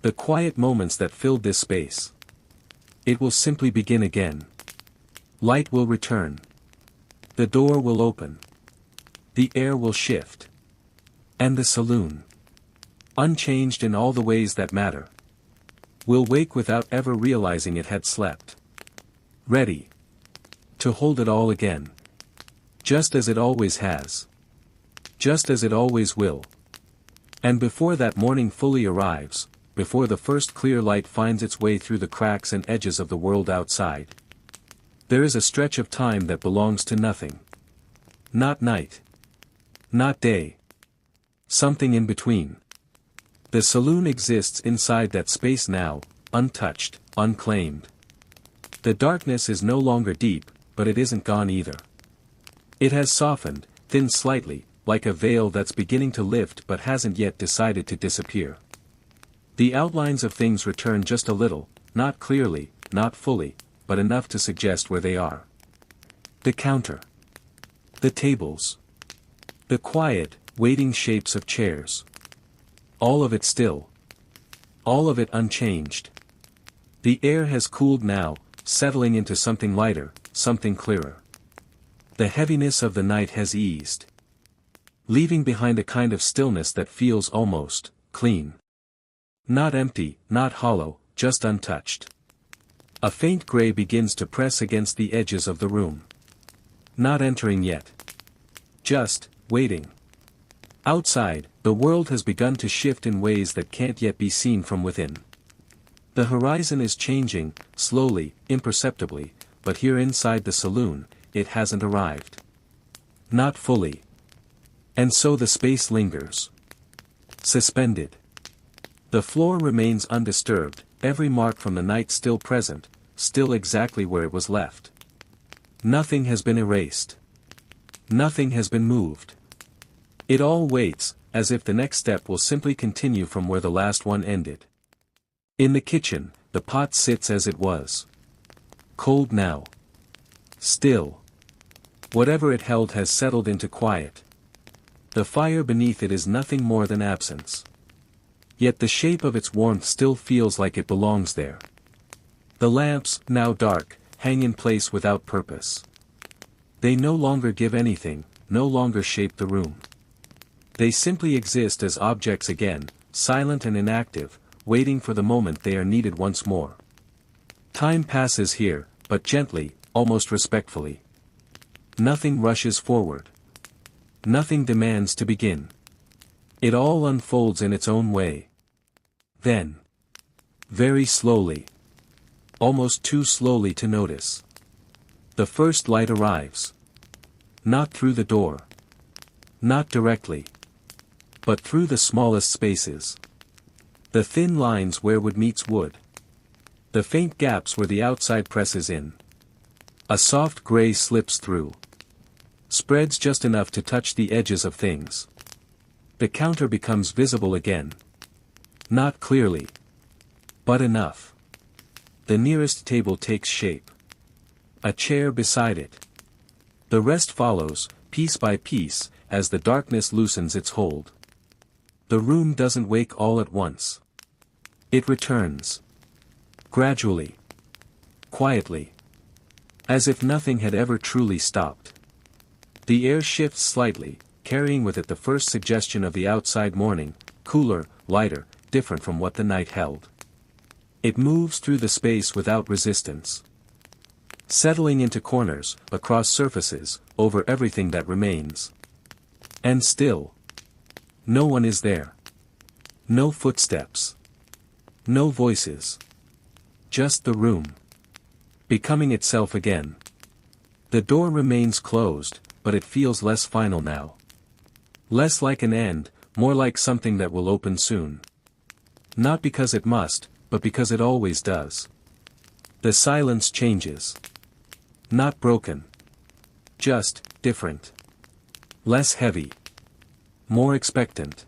the quiet moments that filled this space. It will simply begin again. Light will return. The door will open. The air will shift. And the saloon, unchanged in all the ways that matter, will wake without ever realizing it had slept. Ready to hold it all again. Just as it always has. Just as it always will. And before that morning fully arrives, before the first clear light finds its way through the cracks and edges of the world outside, there is a stretch of time that belongs to nothing. Not night. Not day. Something in between. The saloon exists inside that space now, untouched, unclaimed. The darkness is no longer deep, but it isn't gone either. It has softened, thinned slightly, like a veil that's beginning to lift but hasn't yet decided to disappear. The outlines of things return just a little, not clearly, not fully, but enough to suggest where they are. The counter. The tables. The quiet, waiting shapes of chairs. All of it still. All of it unchanged. The air has cooled now, settling into something lighter, something clearer. The heaviness of the night has eased, leaving behind a kind of stillness that feels almost clean. Not empty, not hollow, just untouched. A faint gray begins to press against the edges of the room. Not entering yet. Just waiting. Outside, the world has begun to shift in ways that can't yet be seen from within. The horizon is changing, slowly, imperceptibly, but here inside the saloon, it hasn't arrived. Not fully. And so the space lingers. Suspended. The floor remains undisturbed, every mark from the night still present, still exactly where it was left. Nothing has been erased. Nothing has been moved. It all waits, as if the next step will simply continue from where the last one ended. In the kitchen, the pot sits as it was. Cold now. Still. Whatever it held has settled into quiet. The fire beneath it is nothing more than absence. Yet the shape of its warmth still feels like it belongs there. The lamps, now dark, hang in place without purpose. They no longer give anything, no longer shape the room. They simply exist as objects again, silent and inactive, waiting for the moment they are needed once more. Time passes here, but gently, almost respectfully. Nothing rushes forward. Nothing demands to begin. It all unfolds in its own way. Then, very slowly, almost too slowly to notice, the first light arrives. Not through the door. Not directly. But through the smallest spaces. The thin lines where wood meets wood. The faint gaps where the outside presses in. A soft gray slips through. Spreads just enough to touch the edges of things. The counter becomes visible again. Not clearly. But enough. The nearest table takes shape. A chair beside it. The rest follows, piece by piece, as the darkness loosens its hold. The room doesn't wake all at once. It returns. Gradually. Quietly. As if nothing had ever truly stopped. The air shifts slightly, carrying with it the first suggestion of the outside morning, cooler, lighter, different from what the night held. It moves through the space without resistance. Settling into corners, across surfaces, over everything that remains. And still. No one is there. No footsteps. No voices. Just the room. Becoming itself again. The door remains closed, but it feels less final now. Less like an end, more like something that will open soon. Not because it must, but because it always does. The silence changes. Not broken. Just different. Less heavy. More expectant.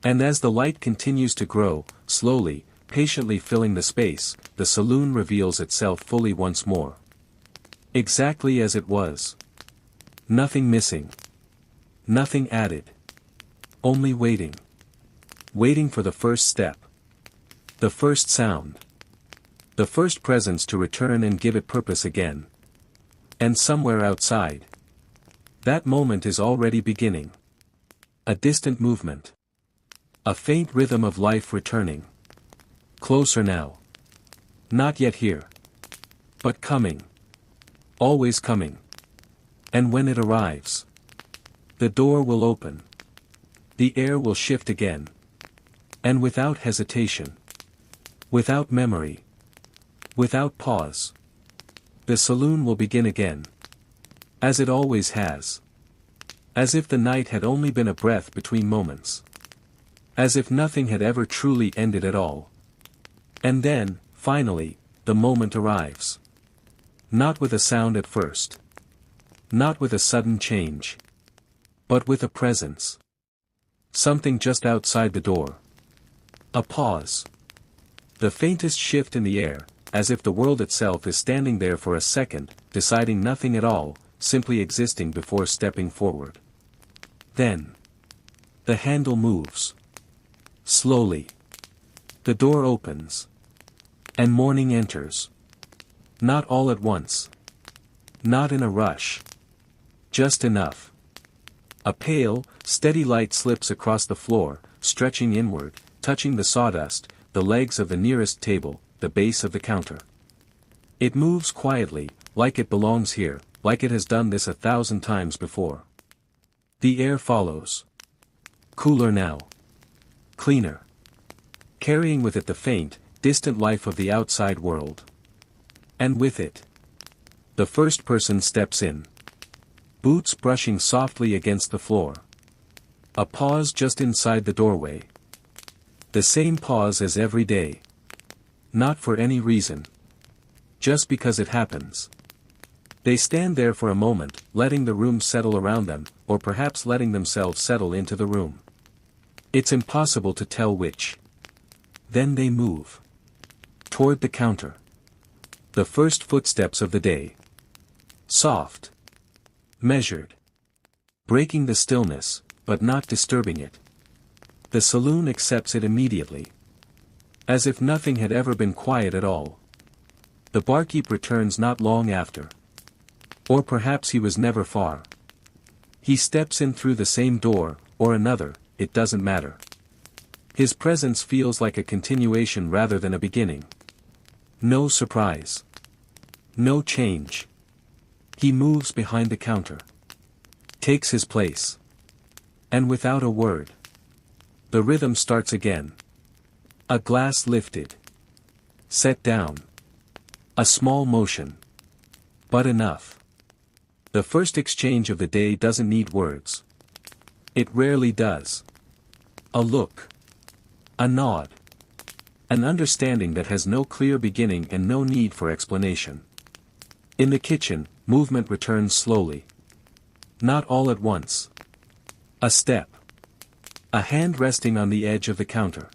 And as the light continues to grow, slowly, patiently filling the space, the saloon reveals itself fully once more. Exactly as it was. Nothing missing. Nothing added. Only waiting. Waiting for the first step. The first sound. The first presence to return and give it purpose again. And somewhere outside. That moment is already beginning. A distant movement. A faint rhythm of life returning. Closer now. Not yet here. But coming. Always coming. And when it arrives, the door will open. The air will shift again. And without hesitation. Without memory. Without pause. The saloon will begin again. As it always has. As if the night had only been a breath between moments. As if nothing had ever truly ended at all. And then, finally, the moment arrives. Not with a sound at first. Not with a sudden change. But with a presence. Something just outside the door. A pause. The faintest shift in the air, as if the world itself is standing there for a second, deciding nothing at all, simply existing before stepping forward. Then. The handle moves. Slowly. The door opens. And morning enters. Not all at once. Not in a rush. Just enough. A pale, steady light slips across the floor, stretching inward, touching the sawdust, the legs of the nearest table, the base of the counter. It moves quietly, like it belongs here, like it has done this 1,000 times before. The air follows. Cooler now. Cleaner. Carrying with it the faint, distant life of the outside world. And with it, the first person steps in. Boots brushing softly against the floor. A pause just inside the doorway. The same pause as every day. Not for any reason. Just because it happens. They stand there for a moment, letting the room settle around them, or perhaps letting themselves settle into the room. It's impossible to tell which. Then they move. Toward the counter. The first footsteps of the day. Soft. Measured. Breaking the stillness, but not disturbing it. The saloon accepts it immediately. As if nothing had ever been quiet at all. The barkeep returns not long after. Or perhaps he was never far. He steps in through the same door, or another, it doesn't matter. His presence feels like a continuation rather than a beginning. No surprise. No change. He moves behind the counter. Takes his place. And without a word. The rhythm starts again. A glass lifted. Set down. A small motion. But enough. The first exchange of the day doesn't need words. It rarely does. A look. A nod. An understanding that has no clear beginning and no need for explanation. In the kitchen, movement returns slowly. Not all at once. A step. A hand resting on the edge of the counter.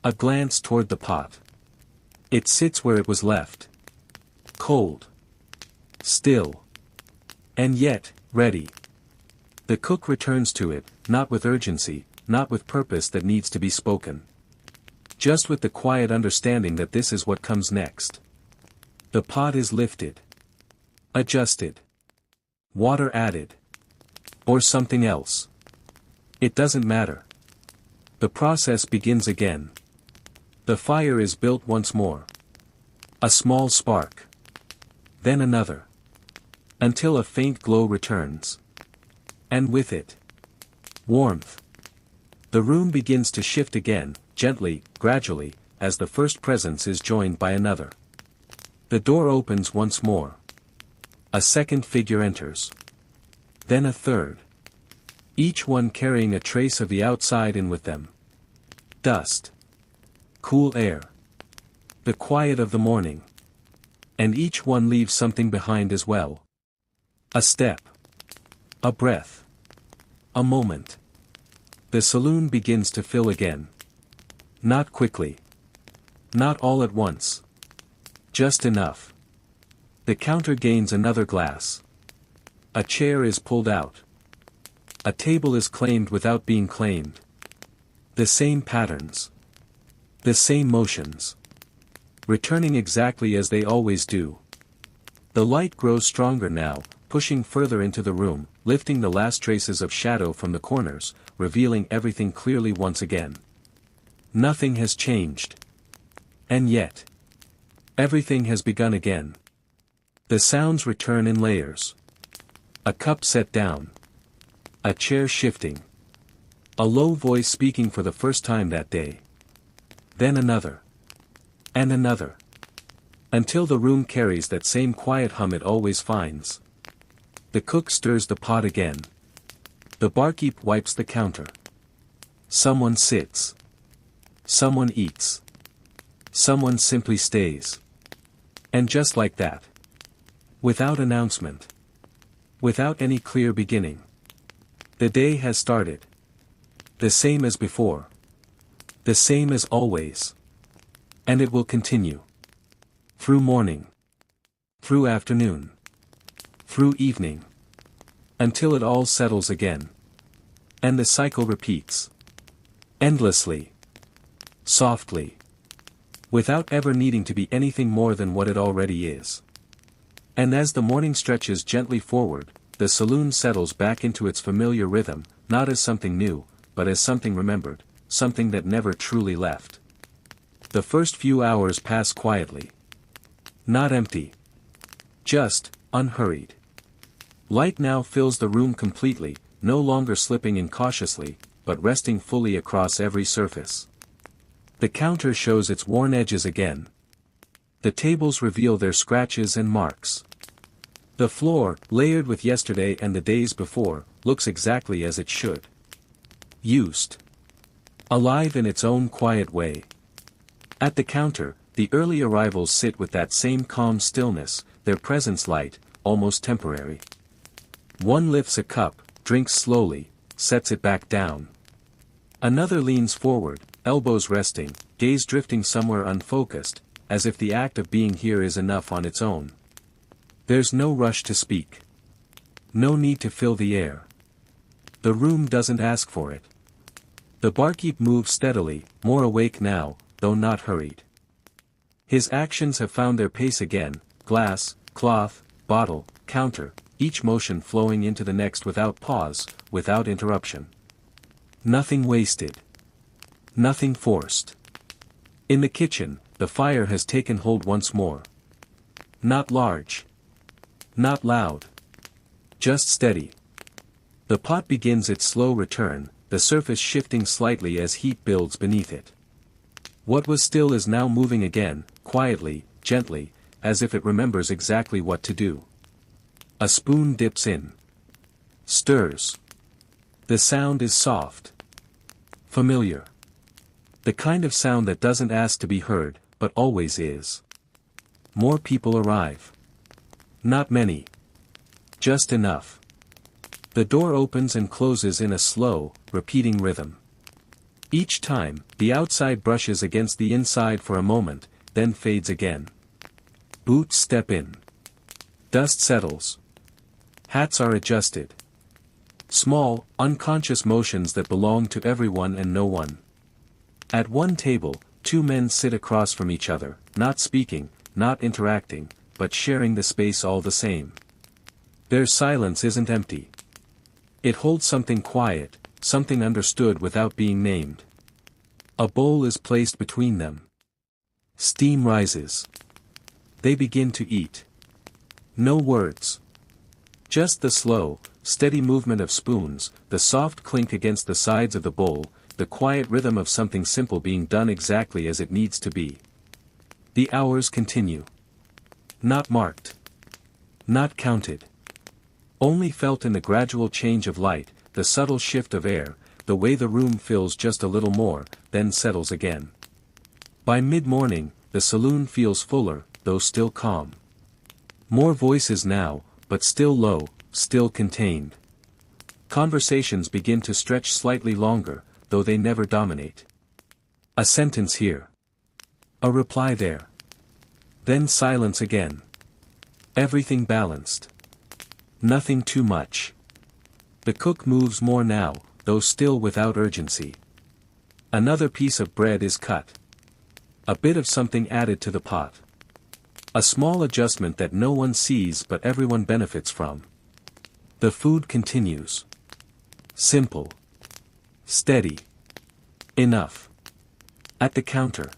A glance toward the pot. It sits where it was left. Cold. Still. And yet, ready. The cook returns to it, not with urgency, not with purpose that needs to be spoken. Just with the quiet understanding that this is what comes next. The pot is lifted. Adjusted. Water added. Or something else. It doesn't matter. The process begins again. The fire is built once more. A small spark. Then another. Until a faint glow returns. And with it, warmth. The room begins to shift again, gently, gradually, as the first presence is joined by another. The door opens once more. A second figure enters. Then a third. Each one carrying a trace of the outside in with them. Dust. Cool air. The quiet of the morning. And each one leaves something behind as well. A step. A breath. A moment. The saloon begins to fill again. Not quickly. Not all at once. Just enough. The counter gains another glass. A chair is pulled out. A table is claimed without being claimed. The same patterns. The same motions. Returning exactly as they always do. The light grows stronger now, pushing further into the room, lifting the last traces of shadow from the corners, revealing everything clearly once again. Nothing has changed. And yet, everything has begun again. The sounds return in layers. A cup set down. A chair shifting. A low voice speaking for the first time that day. Then another. And another. Until the room carries that same quiet hum it always finds. The cook stirs the pot again. The barkeep wipes the counter. Someone sits. Someone eats. Someone simply stays. And just like that. Without announcement. Without any clear beginning. The day has started. The same as before. The same as always. And it will continue. Through morning. Through afternoon. Through evening. Until it all settles again. And the cycle repeats. Endlessly. Softly. Without ever needing to be anything more than what it already is. And as the morning stretches gently forward, the saloon settles back into its familiar rhythm, not as something new, but as something remembered, something that never truly left. The first few hours pass quietly. Not empty. Just, unhurried. Light now fills the room completely, no longer slipping in cautiously, but resting fully across every surface. The counter shows its worn edges again. The tables reveal their scratches and marks. The floor, layered with yesterday and the days before, looks exactly as it should. Used. Alive in its own quiet way. At the counter, the early arrivals sit with that same calm stillness, their presence light, almost temporary. One lifts a cup, drinks slowly, sets it back down. Another leans forward, elbows resting, gaze drifting somewhere unfocused, as if the act of being here is enough on its own. There's no rush to speak. No need to fill the air. The room doesn't ask for it. The barkeep moves steadily, more awake now, though not hurried. His actions have found their pace again, glass, cloth, bottle, counter, each motion flowing into the next without pause, without interruption. Nothing wasted. Nothing forced. In the kitchen, the fire has taken hold once more. Not large. Not loud. Just steady. The pot begins its slow return, the surface shifting slightly as heat builds beneath it. What was still is now moving again, quietly, gently, as if it remembers exactly what to do. A spoon dips in. Stirs. The sound is soft. Familiar. The kind of sound that doesn't ask to be heard, but always is. More people arrive. Not many. Just enough. The door opens and closes in a slow, repeating rhythm. Each time, the outside brushes against the inside for a moment, then fades again. Boots step in. Dust settles. Hats are adjusted. Small, unconscious motions that belong to everyone and no one. At one table, two men sit across from each other, not speaking, not interacting, but sharing the space all the same. Their silence isn't empty. It holds something quiet, something understood without being named. A bowl is placed between them. Steam rises. They begin to eat. No words. Just the slow, steady movement of spoons, the soft clink against the sides of the bowl, the quiet rhythm of something simple being done exactly as it needs to be. The hours continue. Not marked. Not counted. Only felt in the gradual change of light, the subtle shift of air, the way the room fills just a little more, then settles again. By mid-morning, the saloon feels fuller, though still calm. More voices now, but still low, still contained. Conversations begin to stretch slightly longer, though they never dominate. A sentence here. A reply there. Then silence again. Everything balanced. Nothing too much. The cook moves more now, though still without urgency. Another piece of bread is cut. A bit of something added to the pot. A small adjustment that no one sees but everyone benefits from. The food continues. Simple. Steady. Enough. At the counter.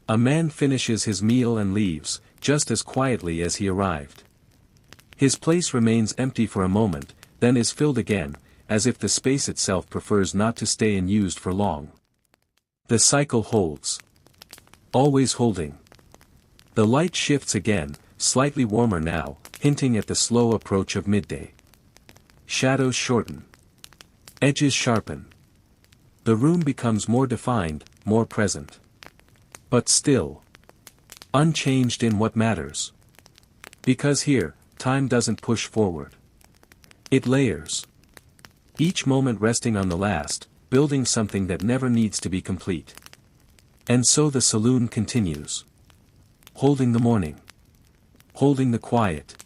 A man finishes his meal and leaves, just as quietly as he arrived. His place remains empty for a moment, then is filled again, as if the space itself prefers not to stay unused for long. The cycle holds. Always holding. The light shifts again, slightly warmer now, hinting at the slow approach of midday. Shadows shorten. Edges sharpen. The room becomes more defined, more present. But still. Unchanged in what matters. Because here, time doesn't push forward. It layers. Each moment resting on the last, building something that never needs to be complete. And so the saloon continues. Holding the morning. Holding the quiet.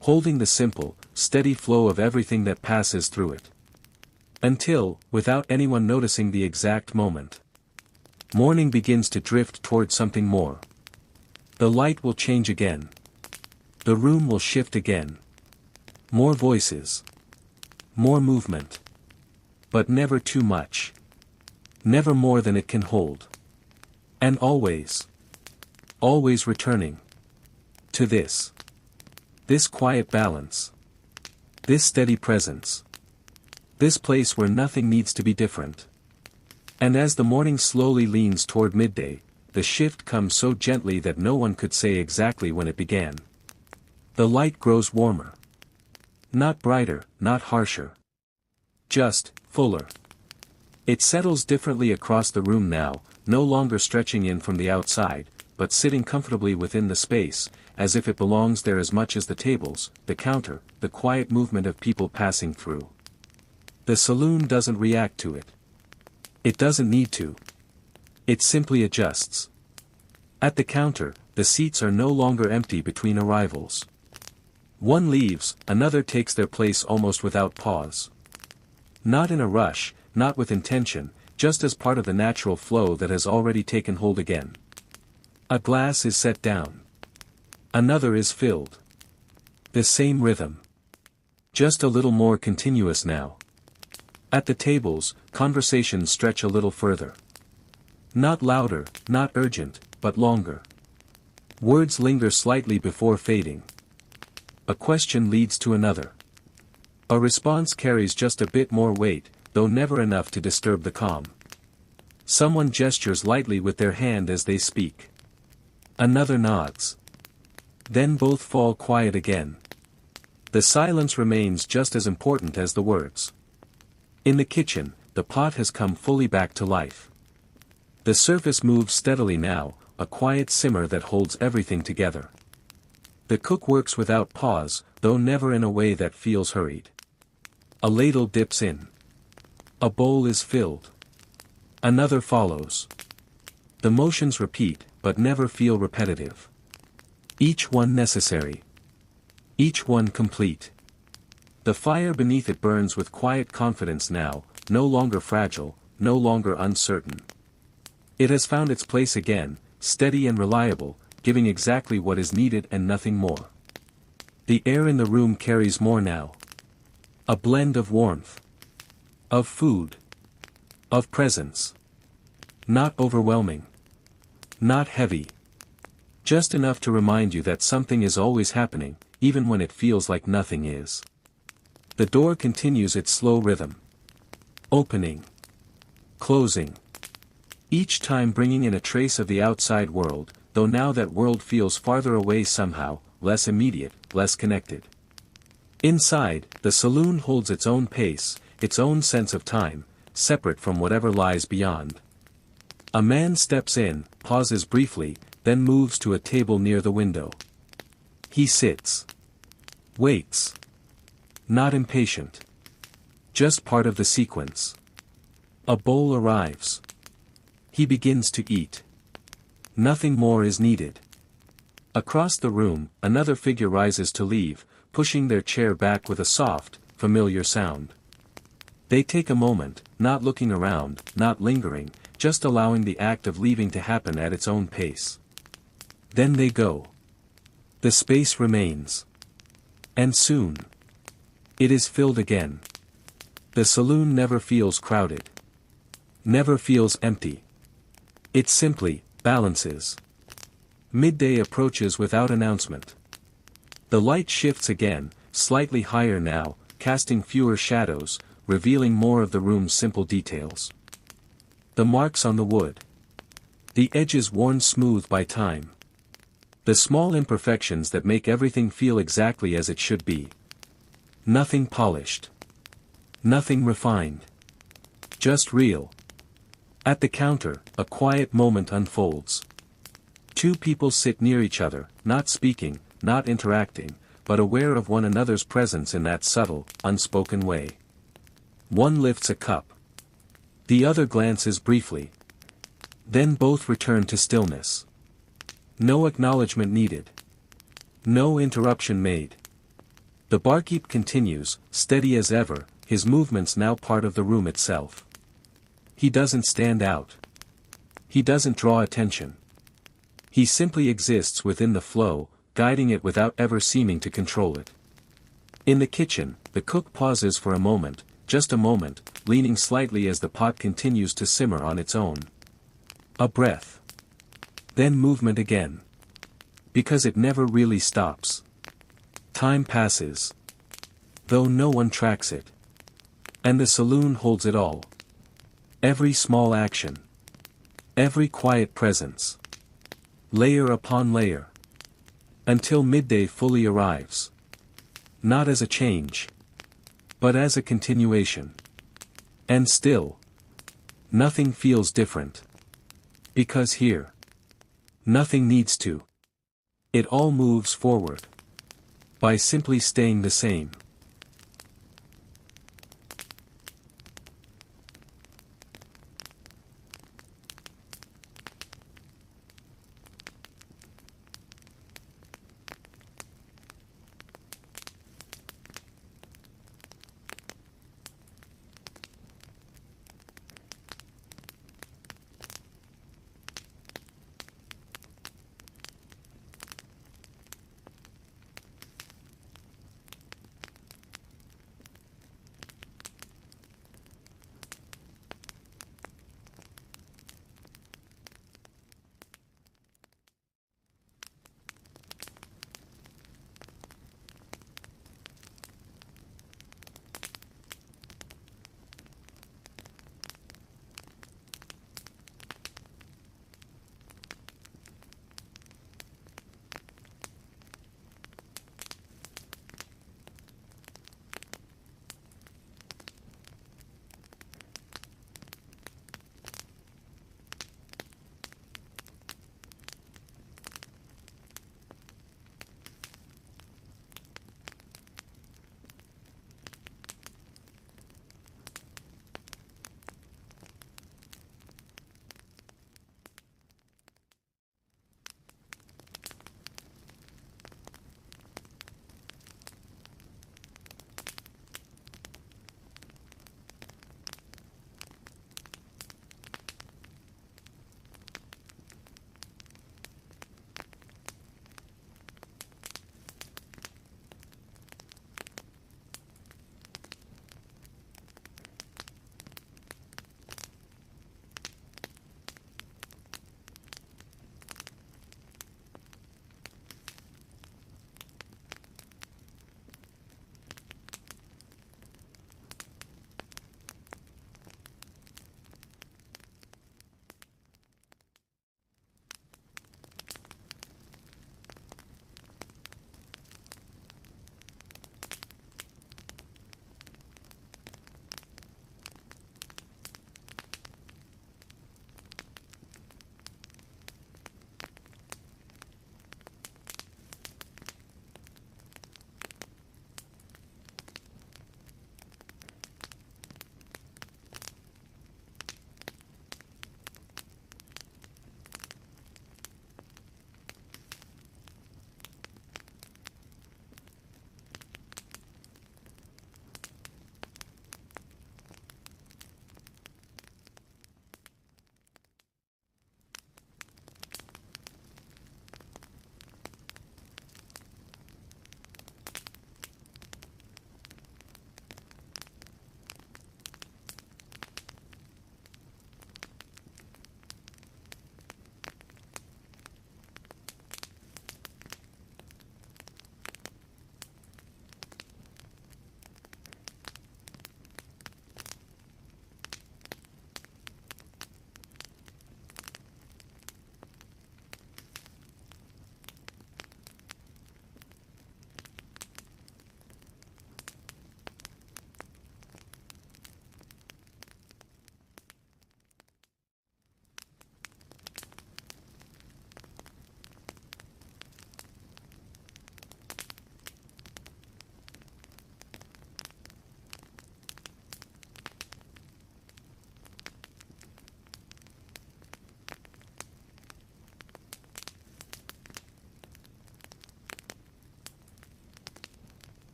Holding the simple, steady flow of everything that passes through it. Until, without anyone noticing the exact moment, morning begins to drift toward something more. The light will change again. The room will shift again. More voices. More movement. But never too much. Never more than it can hold. And always. Always returning. To this. This quiet balance. This steady presence. This place where nothing needs to be different. And as the morning slowly leans toward midday, the shift comes so gently that no one could say exactly when it began. The light grows warmer. Not brighter, not harsher. Just, fuller. It settles differently across the room now, no longer stretching in from the outside, but sitting comfortably within the space, as if it belongs there as much as the tables, the counter, the quiet movement of people passing through. The saloon doesn't react to it. It doesn't need to. It simply adjusts. At the counter, the seats are no longer empty between arrivals. One leaves, another takes their place almost without pause. Not in a rush, not with intention, just as part of the natural flow that has already taken hold again. A glass is set down. Another is filled. The same rhythm. Just a little more continuous now. At the tables, conversations stretch a little further. Not louder, not urgent, but longer. Words linger slightly before fading. A question leads to another. A response carries just a bit more weight, though never enough to disturb the calm. Someone gestures lightly with their hand as they speak. Another nods. Then both fall quiet again. The silence remains just as important as the words. In the kitchen, the pot has come fully back to life. The surface moves steadily now, a quiet simmer that holds everything together. The cook works without pause, though never in a way that feels hurried. A ladle dips in. A bowl is filled. Another follows. The motions repeat, but never feel repetitive. Each one necessary. Each one complete. The fire beneath it burns with quiet confidence now, no longer fragile, no longer uncertain. It has found its place again, steady and reliable, giving exactly what is needed and nothing more. The air in the room carries more now. A blend of warmth. Of food. Of presence. Not overwhelming. Not heavy. Just enough to remind you that something is always happening, even when it feels like nothing is. The door continues its slow rhythm. Opening. closing. Each time bringing in a trace of the outside world, though now that world feels farther away somehow, less immediate, less connected. Inside, the saloon holds its own pace, its own sense of time, separate from whatever lies beyond. A man steps in, pauses briefly, then moves to a table near the window. He sits. Waits. Not impatient. Just part of the sequence. A bowl arrives. He begins to eat. Nothing more is needed. Across the room, another figure rises to leave, pushing their chair back with a soft, familiar sound. They take a moment, not looking around, not lingering, just allowing the act of leaving to happen at its own pace. Then they go. The space remains. And soon, it is filled again. The saloon never feels crowded. Never feels empty. It simply balances. Midday approaches without announcement. The light shifts again, slightly higher now, casting fewer shadows, revealing more of the room's simple details. The marks on the wood. The edges worn smooth by time. The small imperfections that make everything feel exactly as it should be. Nothing polished. Nothing refined. Just real. At the counter, a quiet moment unfolds. Two people sit near each other, not speaking, not interacting, but aware of one another's presence in that subtle, unspoken way. One lifts a cup. The other glances briefly. Then both return to stillness. No acknowledgement needed. No interruption made. The barkeep continues, steady as ever, his movements now part of the room itself. He doesn't stand out. He doesn't draw attention. He simply exists within the flow, guiding it without ever seeming to control it. In the kitchen, the cook pauses for a moment, just a moment, leaning slightly as the pot continues to simmer on its own. A breath. Then movement again. Because it never really stops. Time passes. Though no one tracks it. And the saloon holds it all. Every small action. Every quiet presence. Layer upon layer. Until midday fully arrives. Not as a change. But as a continuation. And still. Nothing feels different. Because here. Nothing needs to. It all moves forward. By simply staying the same.